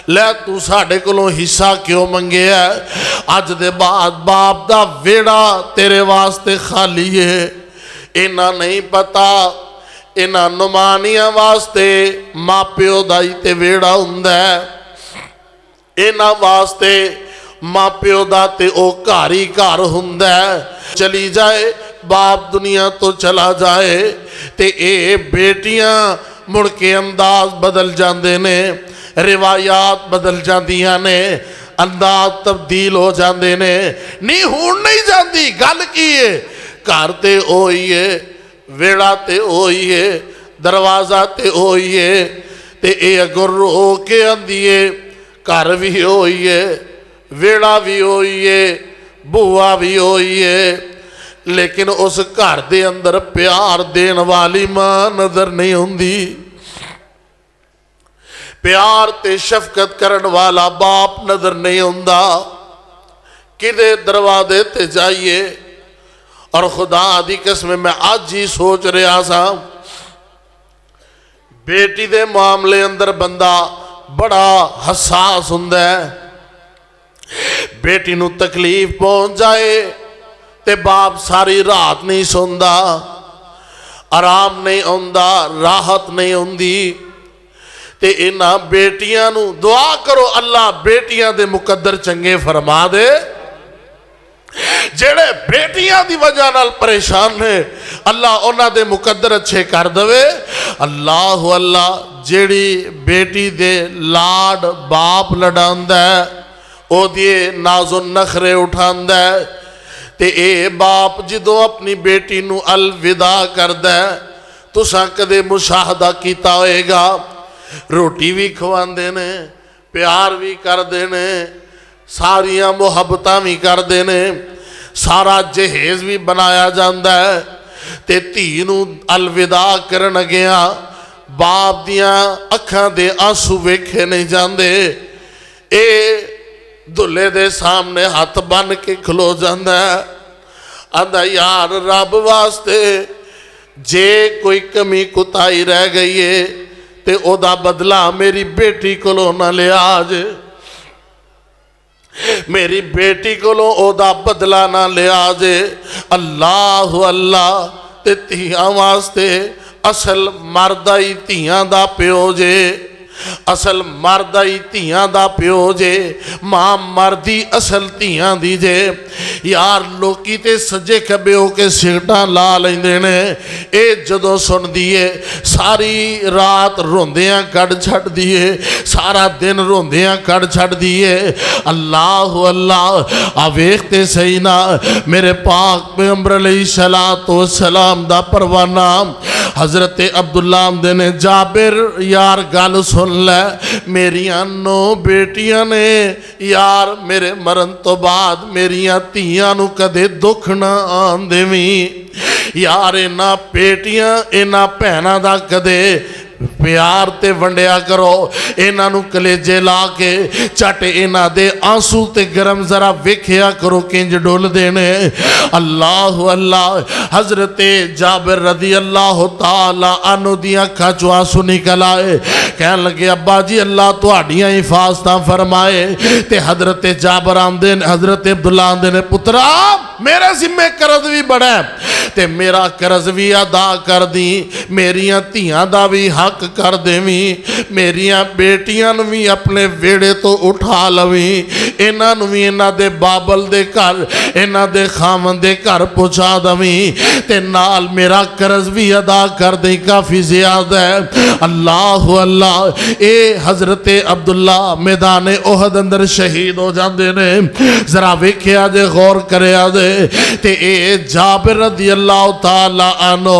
लै तू साढ़े कोलों हिस्सा क्यों मंगिया? अज दे बाद बाप दा वेड़ा तेरे वास्ते खाली है। इन्ना नहीं पता इन्हां नुमानियां वास्ते माँ प्यो दा ही ते वेड़ा हुंदा है। इन्हां वास्ते माँ प्यो दा ते ओ घर ही घर हुंदा है। चली जाए बाप दुनिया तो चला जाए ते ये बेटियां मुड़ के अंदाज बदल जाते ने, रिवायात बदल जांदियां ने, अंदाज तब्दील हो जाते ने। नहीं हुण नहीं जाती। गल की है? घर ते ओही है, वेड़ा ते ओही है, दरवाजा ते ओही है ते ये अगों रो के आंदी है घर भी ओही है, वेड़ा भी ओही है, बुआ भी ओही है, लेकिन उस घर दे अंदर प्यार देन वाली मां नजर नहीं आती। प्यार ते शफकत करन वाला बाप नजर नहीं आता। किदे दरवाजे ते जाइए और खुदा दी कसम मैं अज ही सोच रहा सा, बेटी दे मामले अंदर बंदा बड़ा हसास हुंदा है। बेटी नूं तकलीफ पहुंच जाए ते बाप सारी रात नहीं सोंदा, आराम नहीं आउंदा, राहत नहीं आउंदी। ते इन्हां बेटियां नूं दुआ करो अल्लाह बेटियां दे मुकद्दर चंगे फरमा दे। जेड़े बेटियां दी वजह नाल परेशान ने अल्लाह उन्हां दे मुकद्दर अच्छे कर दवे। अल्लाह अल्लाह जेड़ी बेटी दे लाड बाप लड़ांदा है, ओदे नाज़ो नखरे उठांदा है, ते ए बाप जदों अपनी बेटी नूं अलविदा करदा है, तुसां कदे मुशाहदा कीता होएगा, रोटी भी खवांदे ने, प्यार भी करदे ने, सारियां मुहब्बतां भी करदे ने, सारा जहेज भी बनाया जाता है। ते धी नूं अलविदा करन गया बाप दियां अखां दे आंसू वेखे नहीं जाते। ए दुल्हे दे सामने हाथ बन के खलो जाता है, आंदा यार रब वास्ते जे कोई कमी कुताई रह गई है ते ओदा बदला मेरी बेटी कोलों ना लिया जे, मेरी बेटी कोलों ओदा बदला ना लिया जे। अल्लाह अल्लाह ते धियां वास्ते असल मर्द ही धियां दा प्यो जे, असल मर्द ही धियां दा प्यो जे, मां मर्दी असल धियां दी जे। यार लोकी ते सज्जे खब्बे होके सिगटां ला लैंदे ने, ये जदों सुनदी है सारी रात रोंदियां कढ़ छड्डदी है, सारा दिन रोंदियां कढ़ छड्डदी है। अल्लाह अल्लाह आ वेखते सही ना मेरे पाक पैगंबर अलैहिस्सलातु वस्सलाम दा परवाना हजरत अब्दुल्ला आमदे ने जाबिर यार गल सुन लै, मेरिया 9 बेटियां ने यार मेरे मरण तो बाद मेरिया धियां नूं कदे दुख ना आन देवीं। यार इन्हां बेटियां इन्हां भैणां दा कदे प्यार ते वंडिया करो, इन्हां नूं कलेजे ला के झट इन्हां दे आंसू ते गरम जरा वेखिया करो किंज डुलदे ने। अल्लाह अल्लाह हजरत जाबिर रदी अल्लाह ताला अन्हु दी अखां चों आंसू निकल आए, कहन लगे अब्बा जी अल्लाह तुहाडियां हिफाजतां फरमाए। ते हजरत जाबिर आंदे ने, हजरत अब्दुल्ला आंदे ने पुत्रा मेरे जिम्मे कर्ज भी बड़ा है ते मेरा कर्ज भी अदा कर दी, मेरिया धियां दा भी हक कर देवी, मेरिया बेटियां नूं भी अपने वेड़े तो उठा लवी, इन्हां नूं भी इन्हां दे बाबल दे घर इन्हां दे खामन दे घर पहुँचा दवी ते नाल मेरा कर्ज भी अदा कर दे, काफ़ी ज़्यादा है। अल्लाह अल्लाह ए हजरत अब्दुल्ला मैदान ओहद अंदर शहीद हो जाते ने। जरा वेखिया जे गौर करिया जे ते ए जाबिर रदी अल्लाह ताला अन्हु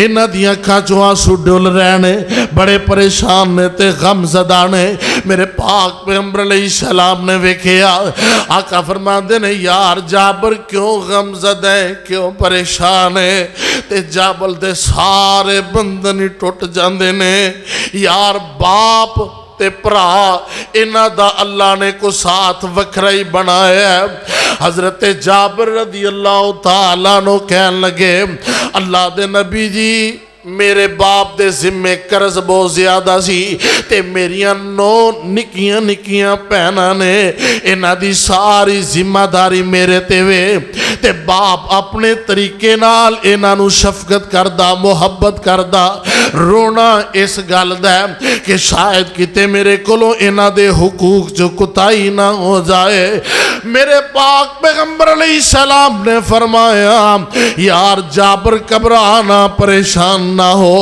इन्हां दी अखां चों आंसू डुल रहे ने, बड़े परेशान ने ते गमज़दा ने। मेरे पाक पैगंबर अलैहिस्सलाम ने वेखिया, आका फरमाते ने यार जाबिर क्यों गमज़दा है, क्यों परेशान है? ते जाबिर दे सारे बंधन ही टुट जाते ने। यार बाप ते भरा इन्हां दा अल्लाह ने को साथ वखरा ही बनाया है। हजरत जाबिर रदी अल्लाह ताला नो कहन लगे अल्लाह दे नबी जी मेरे बाप दे जिम्मे कर्ज बहुत ज्यादा सी ते मेरियां 9 निक्कियां निक्कियां भैनां ने इन्हां दी सारी जिम्मेदारी मेरे ते वे ते बाप अपने तरीके नाल इन्हां नूं शफकत करदा मुहब्बत करदा रोना इस गल दा कि शायद किते मेरे कोलों इन्हां दे हुकूक च कुताही ना हो जाए। मेरे पाक पैगंबर अलैहिस्सलाम ने फरमाया यार जाबर घबराना परेशान ना हो,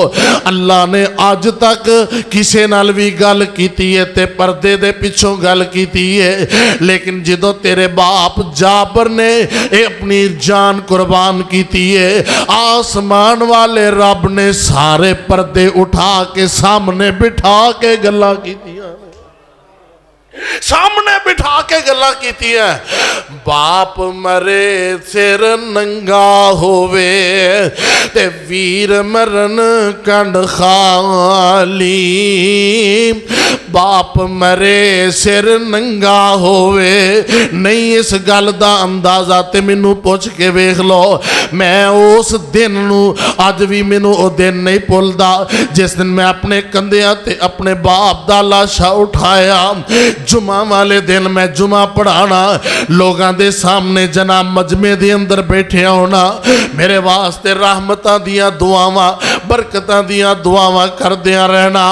अल्लाह ने अज तक किसी नाल भी गल कीती है ते पर्दे दे पिछों गल कीती है, लेकिन जदों तेरे बाप जाबर ने अपनी जान कुर्बान कीती है आसमान वाले रब ने सारे पर्दे उठा के सामने बिठा के गल्लां कीतियां, सामने बिठा के गल्लां कीतियां। बाप मरे सिर नंगा होवे ते वीर मरन कंड खाली, बाप मरे सिर नंगा होवे। नहीं इस गल दा अंदाजा ते मैनू पुछ के वेख लो, मैं उस दिन नू अज भी मैनू ओ दिन नहीं भुलदा जिस दिन मैं अपने कंधियां ते अपने बाप दा लाशा उठाया। जुमा वाले दिन मैं जुमा पढ़ाना, लोगों के सामने जनाब मजमे के अंदर बैठे होना, मेरे वास्ते रहमतां दियां दुआवां बरकतां दियां दुआवां करदियां रहना।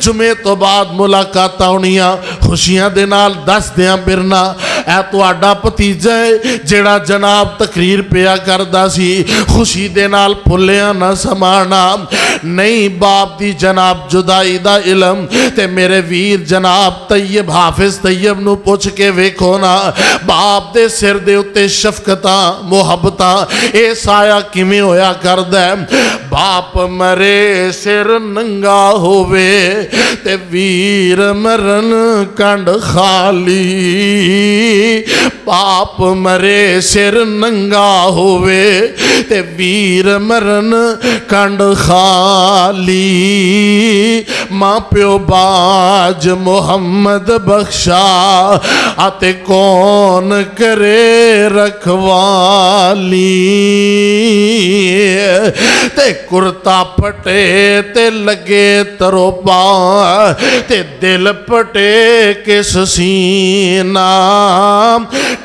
जुमे तो बाद मुलाकात होनियां खुशियां दे नाल दसदियां फिरना ऐ तुहाडा भतीजा है जिहड़ा जनाब तकरीर पिया करदा सी, खुशी दे नाल भुलिया ना समाना। नहीं बाप दी जनाब जुदाई दा इलम ते मेरे वीर जनाब तैयब हाफिज तैयब नू पुछ के वेखो ना, बाप दे सिर दे उत्ते शफकतां मुहब्बतां ए साया किवें होया करदा है। बाप मरे सिर नंगा होवे ते वीर मरन कंड खाली, बाप मरे सिर नंगा होवे ते वीर मरन कंड खाली। मां प्यो बाज मुहम्मद बख्शा आते कौन करे रखवाली, ते कुर्ता फटे ते लगे तरोबा ते दिल फटे किस सीना,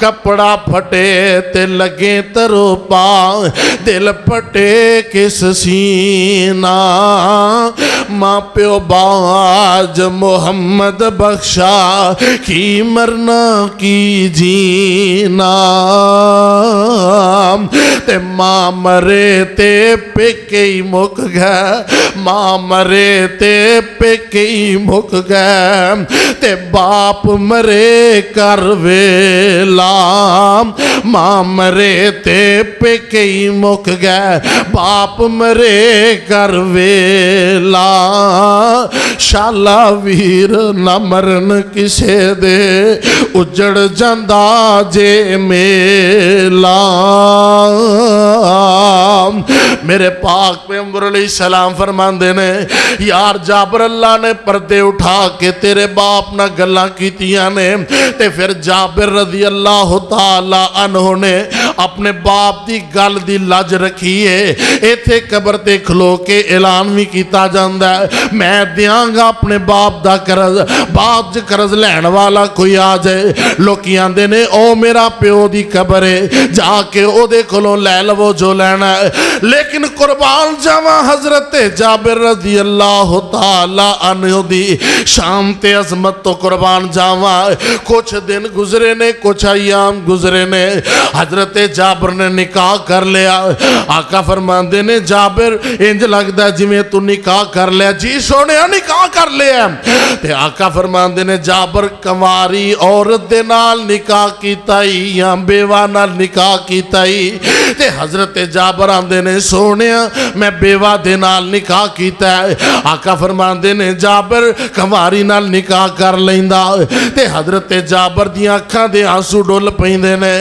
कपड़ा फटे ते लगे तरोबा दिल फटे किस सीना। मां प्यो बाज मोहम्मद बख्शा की मरना की जीना, ते मां मरे ते पेके ही मुक गए, मां मरे ते पेके ही मुक गए, ते बाप मरे कर वेला, मां मरे ते पेके ही मुक गए, बाप मरे कर वेला। शाला वीर न मरन किसे दे उजड़ जांदा जे मेला। मेरे पाक पैगंबर अलैहिस्सलाम फरमांदे ने यार जाबर अल्लाह ने पर्दे उठा के तेरे बाप नाल गल्लां कीतियां ने, ते फिर जाबिर रज़ी अल्लाह तआला अन्हु ने अपने बाप दी गल दी लज रखी है। इत्थे कबर ते खलो के ऐलान भी किया जाता है मैं देंगा अपने बाप दा करज, बाप च करज लैण वाला कोई आ जाए लोग आंदे ने ओ मेरा प्यो दी कबर है जाके ओदे कोलों लै लवो जो लैना है। लेकिन कुर्बान जावा हजरत जाबिर रज़ी अल्लाह तआला अन्हु दी शान ते अजमत तो कुर्बान जावा। कुछ दिन गुजरे ने, कुछ अयाम गुजरे ने, हजरत जाबिर ने निकाह कर लिया। आका फरमांदे ने जाबिर इंज लगदा जिवें तू निकाह कर लिया। जी सोने निकाह कर लिया। ते आका फरमांदे ने जाबिर कंवारी औरत दे नाल निकाह कीता ही या बेवा नाल निकाह कीता ही? ते हजरत जाबिर आंदे ने सोने मैं बेवा दे नाल निकाह कीता है। आका फरमांदे ने जाबिर कंवारी नाल निकाह कर लैंदा। ते हजरत जाबिर दी अखां दे आंसू डुल पैंदे ने।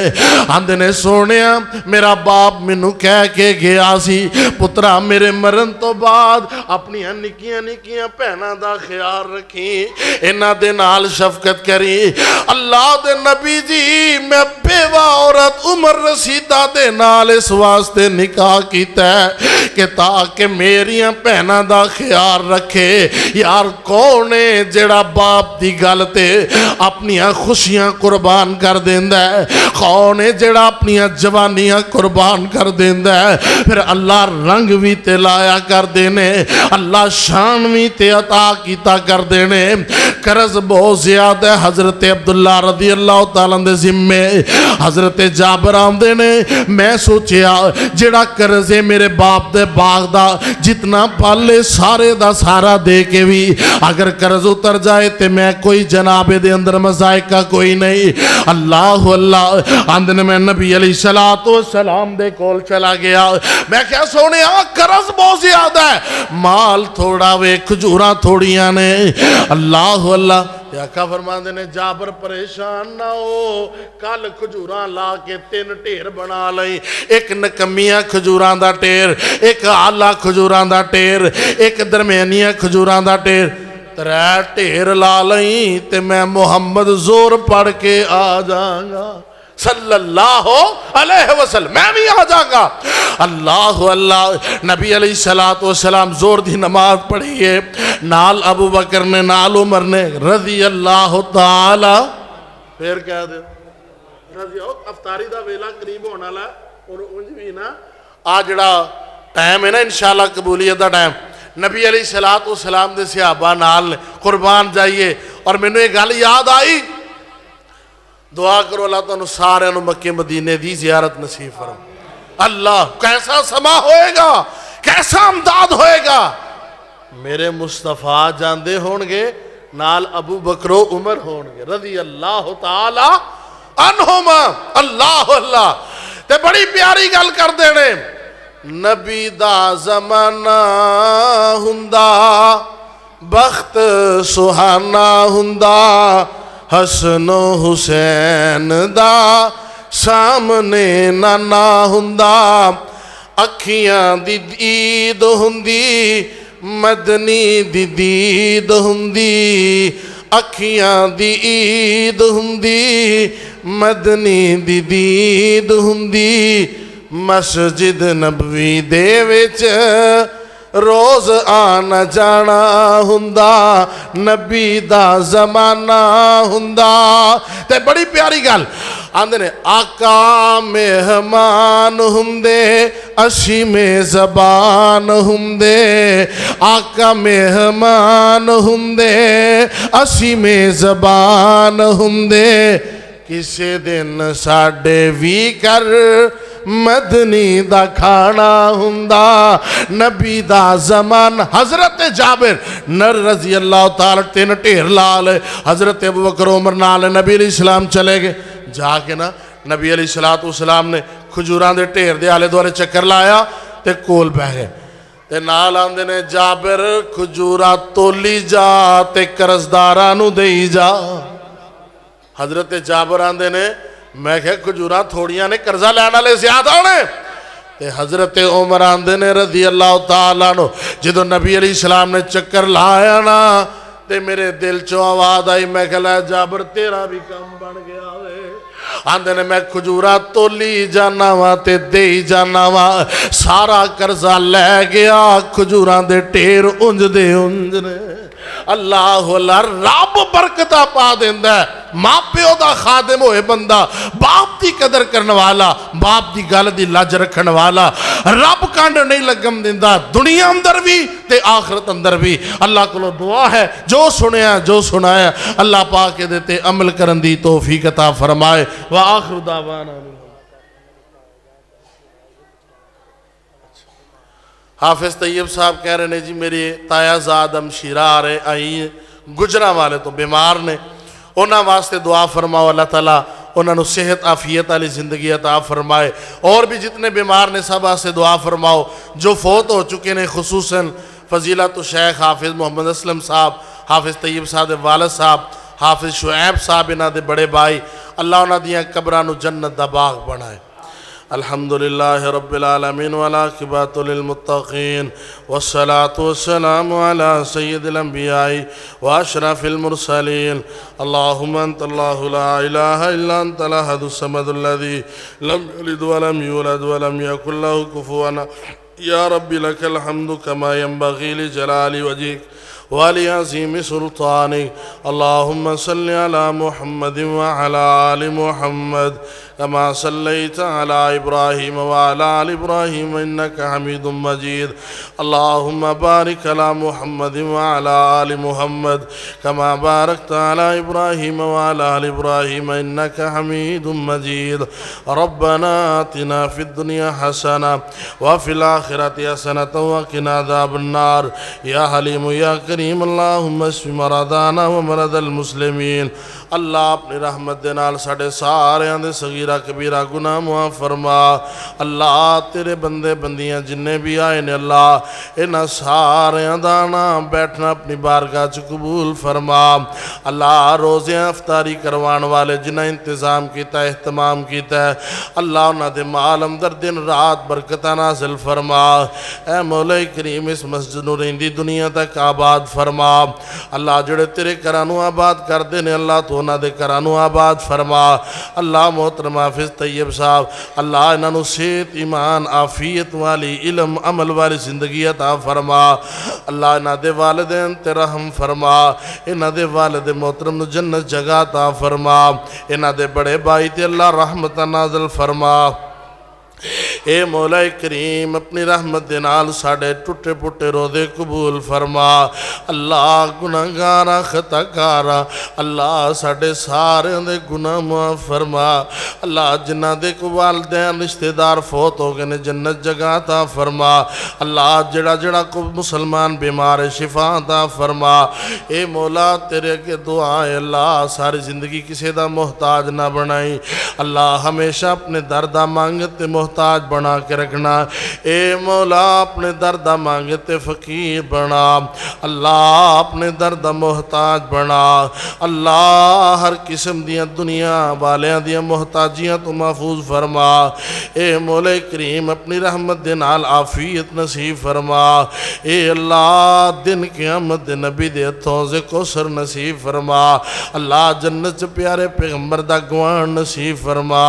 आंदे ने सोने मेरा बाप मैनू कह के गया सी पुत्रा मेरे मरन तो बाद अपनी निक्कियां निक्कियां भैनां दा ख्याल रखी, इन्हां दे नाल शफकत करी। अल्लाह दे नबी जी मैं बेवा औरत उमर रसीदा दे नाल इस वास्ते निकाह कीता है के ताकि मेरिया भैनों का ख्याल रखे। यार कौन है जेड़ा बाप की गल ते अपनियां खुशियां कुर्बान कर देंदा है? कौन है जेड़ा अपनियां जवानियां कुर्बान कर देंदा है? फिर अल्लाह रंग भी ते लाया कर देने, अल्लाह शान भी ते अता कीता कर देने। कर्ज बहुत ज्यादा है हजरत अब्दुल्ला रदी अल्लाह तआला दे जिम्मे। हजरत जाबर आंदे ने मैं सोचिया जेड़ा कर्ज है मेरे बाप दे बाग दा जितना पाले सारे दा सारा दे के भी अगर कर्ज उतर जाए तो मैं कोई जनाबे दे अंदर मजायका कोई नहीं। अल्लाह अल्लाह आंदे ने मैं नबी अलैहिस्सलातु वस्सलाम दे कोल चला गया। मैं क्या सोने कर्ज बहुत ज्यादा है, माल थोड़ा वे खजूरा थोड़ियां ने। अल्लाह अल्लाह आका फरमाते ने जाबर परेशान ना हो, कल खजूरा ला के 3 ढेर बना लई, एक नकमिया खजूरा का ढेर, एक आला खजूरा का ढेर, एक दरम्यानिया खजूरा का ढेर, 3 ढेर ला लई ते मैं मुहम्मद जोर पढ़ के आ जाऊंगा सल्लल्लाहु अलैहि वसल्लम, मैं भी आ जाऊंगा। अल्लाह अल्लाह नबी अलैहिस्सलातु वस्सलाम जोर दी नमाज पढ़ी है, नाल अबू बकर ने नाल उमर ने रजी अल्लाह ताला। फिर कह दे रजी अफ्तारी दा वेला करीब होने वाला और उंज भी ना आ जड़ा टाइम है ना इंशाअल्लाह कबूलियत दा टाइम, नबी अलैहिस्सलातु वस्सलाम दे सहाबा नाल कुर्बान जाइए। और मैनू ये गल याद आई, दुआ करो अल्लाह तुहानू सारे मक्के मदीने दी जियारत नसीब फरमाए। अल्लाह कैसा समा होएगा, कैसा अमदाद होएगा। मेरे मुस्तफा जांदे होणगे नाल अबू बकरो उमर होणगे रज़ी अल्लाह ताला अन्हुमा। अल्लाह अल्लाह ते बड़ी प्यारी गल कर देने, नबी दा जमाना हुंदा बख्त सुहाना हुंदा, हसनो हुसैन दा सामने नाना हुंदा, अखियां दी दीद हुंदी मदनी दी दीद हुंदी, अखियां दी ईद हुंदी मदनी दी दीद हुंदी, मस्जिद नबवी दे विच रोज आना जाना हुंदा, नबी दा जमाना हुंदा। ते बड़ी प्यारी गल आंदे ने आका मेहमान हुंदे असी मेज़बान हुंदे, आका मेहमान हुंदे असी मेज़बान हुंदे, किसे दिन साडे भी कर मदनी दा खाना हुंदा, नबी दा जमान। हजरत जाबिर नर रजी अल्लाह ताला 3 ढेर लाल, हजरत अबू बकर उमर नाल नबी अलैहिस्सलाम चले गए। जाके ना नबी अलैहिस्सलातु वस्सलाम ने खजूरां दे ढेर दे आले दुआले चक्कर लाया ते कोल बह गए ते नाल आंदे ने जाबिर खजूरा तोली जा ते कर्जदारां नू देई जा। हजरत जाबिर आंदे ने मैं क्या खजूरा थोड़ियां ने, कर्जा लैन वाले ज्यादा ने। ते हजरत उमर आंदे ने रज़ी अल्लाह ताला नो, जो नबी अलैहिस्सलाम ने चक्कर लाया ना ते मेरे दिल चो आवाज आई, मैं कहला जाबर तेरा भी काम बन गया वे। आंदे ने मैं खजूरा तोली जाना वा ते दे जाना वा, सारा कर्जा लै गया, खजूरा दे ढेर उंज दे उंज ने। अल्लाह अल्लाह रब बरकता पा देंदा है। माँ प्यो का खादिम होए बंदा, बाप की कदर करने वाला, बाप की गल की लज रखने वाला, रब कंड नहीं लगन दिंदा दुनिया अंदर भी ते आखरत अंदर भी। अल्लाह को दुआ है जो सुनिया जो सुनाया अल्लाह पाक दे ते अमल करन दी तौफीक अता फरमाए। व आखिर दावाना हाफिज तैयब साहब कह रहे ने जी मेरे तायाजाद अमशीरा आ रहे आई गुजरा वाले तो बीमार ने, उन्होंने वास्ते दुआ फरमाओ अल्लाह ताला उन्होंने सेहत आफियत वाली ज़िंदगी अता फरमाए। और भी जितने बीमार ने सब वास्ते दुआ फरमाओ। जो फौत हो चुके ने खुसूसन फजीलत शेख हाफिज मोहम्मद असलम साहब, हाफिज तैयब साहब दे वालिद साहब, हाफिज शुएब साहब इन्हां दे बड़े भाई, अल्लाह उन्हां दियां कब्रां नूं जन्नत दा बाग बनाए। अल्हम्दुलिल्लाह रब्बिल आलमीन वल आक़िबतु लिल मुत्तक़ीन वस्सलातु वस्सलामु अला सय्यिदिल अंबिया'i व अशरफिल मुरसलीन। अल्लाहुम्मा अंतल्लाहु ला इलाहा इल्ला अंतल अहदुस समदुल लज़ी लम यलिद व लम यूलद व लम यकुल लहू कुफुवन या रब्बी लकल हम्दु कमा यंबगी लिजलाली वजहिक वाली अज़ीम सुल्तानिक। अल्लाहुम्मा सल्लि अला मुहम्मद व अला आलि मुहम्मद कमा सल्लैता अला इब्राहीम व अला आलि इब्राहीम इन्नका हमीदुम मजीद। अल्लाहुम्मा बारिक अला मुहम्मद व अला आलि मुहम्मद कमा बारकता अला इब्राहीम व अला आलि इब्राहीम इन्नका हमीदुम मजीद। रब्बना आतिना फिद दुनिया हसना व फिल आखिरति हसनतन व क़िना अज़ाबन्नार। या हलीम या करीम अल्लाहुम्मा इश्फ़ि मरदाना व मरदल मुस्लिमीन। अल्लाह अपनी रहमत दे नाल साडे सारियां दे सगीरा कबीरा गुनाह मुआफ़ फरमा। अल्लाह तेरे बंदे बंदियां जिन्ने भी आए ने अल्लाह इन्हां सारियां दा नाम बैठना अपनी बारगाह च कबूल फरमा। अल्लाह रोज़े अफ्तारी करवाण वाले जिन्हें इंतज़ाम किया एहतमाम किया अल्लाह उन्हां दे माल अंदर दिन रात बरकतां नाज़िल फरमा। ऐ मौला करीम इस मस्जिद नूं रहिंदी दुनिया तक आबाद फरमा। अल्लाह जिहड़े तेरे घरां नूं आबाद करदे ने अल्लाह तो उन्हां दे घरां नूं आबाद फरमा। अल्लाह मोहतरम हाफिज़ तैयब साहब अल्लाह इन्हां नूं सेहत ईमान आफियत वाली इलम अमल वाली जिंदगी अता फरमा। अल्लाह इन्हां दे वालिदैन ते रहम फरमा। इन्हां दे वालिद मोहतरम नूं जन्नत जगह अता फरमा। इन्हां दे बड़े भाई ते अल्लाह रहमत नाज़िल फरमा। ए मौला करीम अपनी रहमत दे नाल साडे टुटे पुटे रोदे कबूल फरमा। अल्लाह गुनाहगारा खताकारा अल्लाह साडे सारे दे गुनाह माफ़ फरमा। अल्लाह जिन्हां दे को वालिदैन रिश्तेदार फौत हो गए ने जन्नत जगह अता फरमा। अल्लाह जड़ा जड़ा को मुसलमान बीमार है शिफा अता फरमा। ए मौला तेरे अगे दुआ है अल्लाह सारी जिंदगी किसी दा मोहताज ना बनाई। अल्लाह हमेशा अपने दर दा मांगते मोहताज बना के रखना। ए मौला अपने दर्द मांगते फ़कीर बना। अल्लाह अपने दर्द मोहताज बना। अल्लाह हर किस्म दियाँ दुनिया वालियां दियां मोहताजियां तो महफूज फरमा। ए मौला करीम अपनी रहमत दे नाल आफियत नसीब फरमा। ए अल्लाह दिन क़यामत दे नबी दे हथों से कौसर नसीब फरमा। अल्लाह जन्नत च प्यारे पैगंबर दा गुआन नसीब फरमा।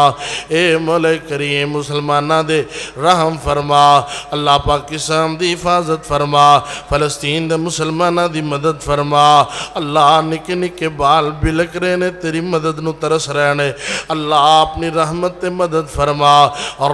ए मौला करीम मुसलमाना दे रहम फरमा। अल्लाह पाकिस्तान दी हिफाजत फरमा। फलस्तीन दे मुसलमाना दी मदद फरमा। अल्लाह निके निके बाल बिलक रहे ने तेरी मदद नू तरस रहे ने अल्लाह अपनी रहमत ते मदद फरमा।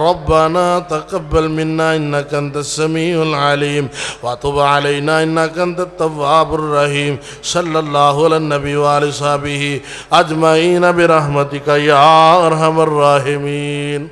रब्बना तकब्बल मिन्ना इन्नका अंतस समीउल अलीम व तुब अलैना इन्नका अंतत तव्वाबुर रहीम। सल्लल्लाहु अला नबी व आलिहि व सहबिही अजमईन बिरहमतिका या अरहमर राहिमीन।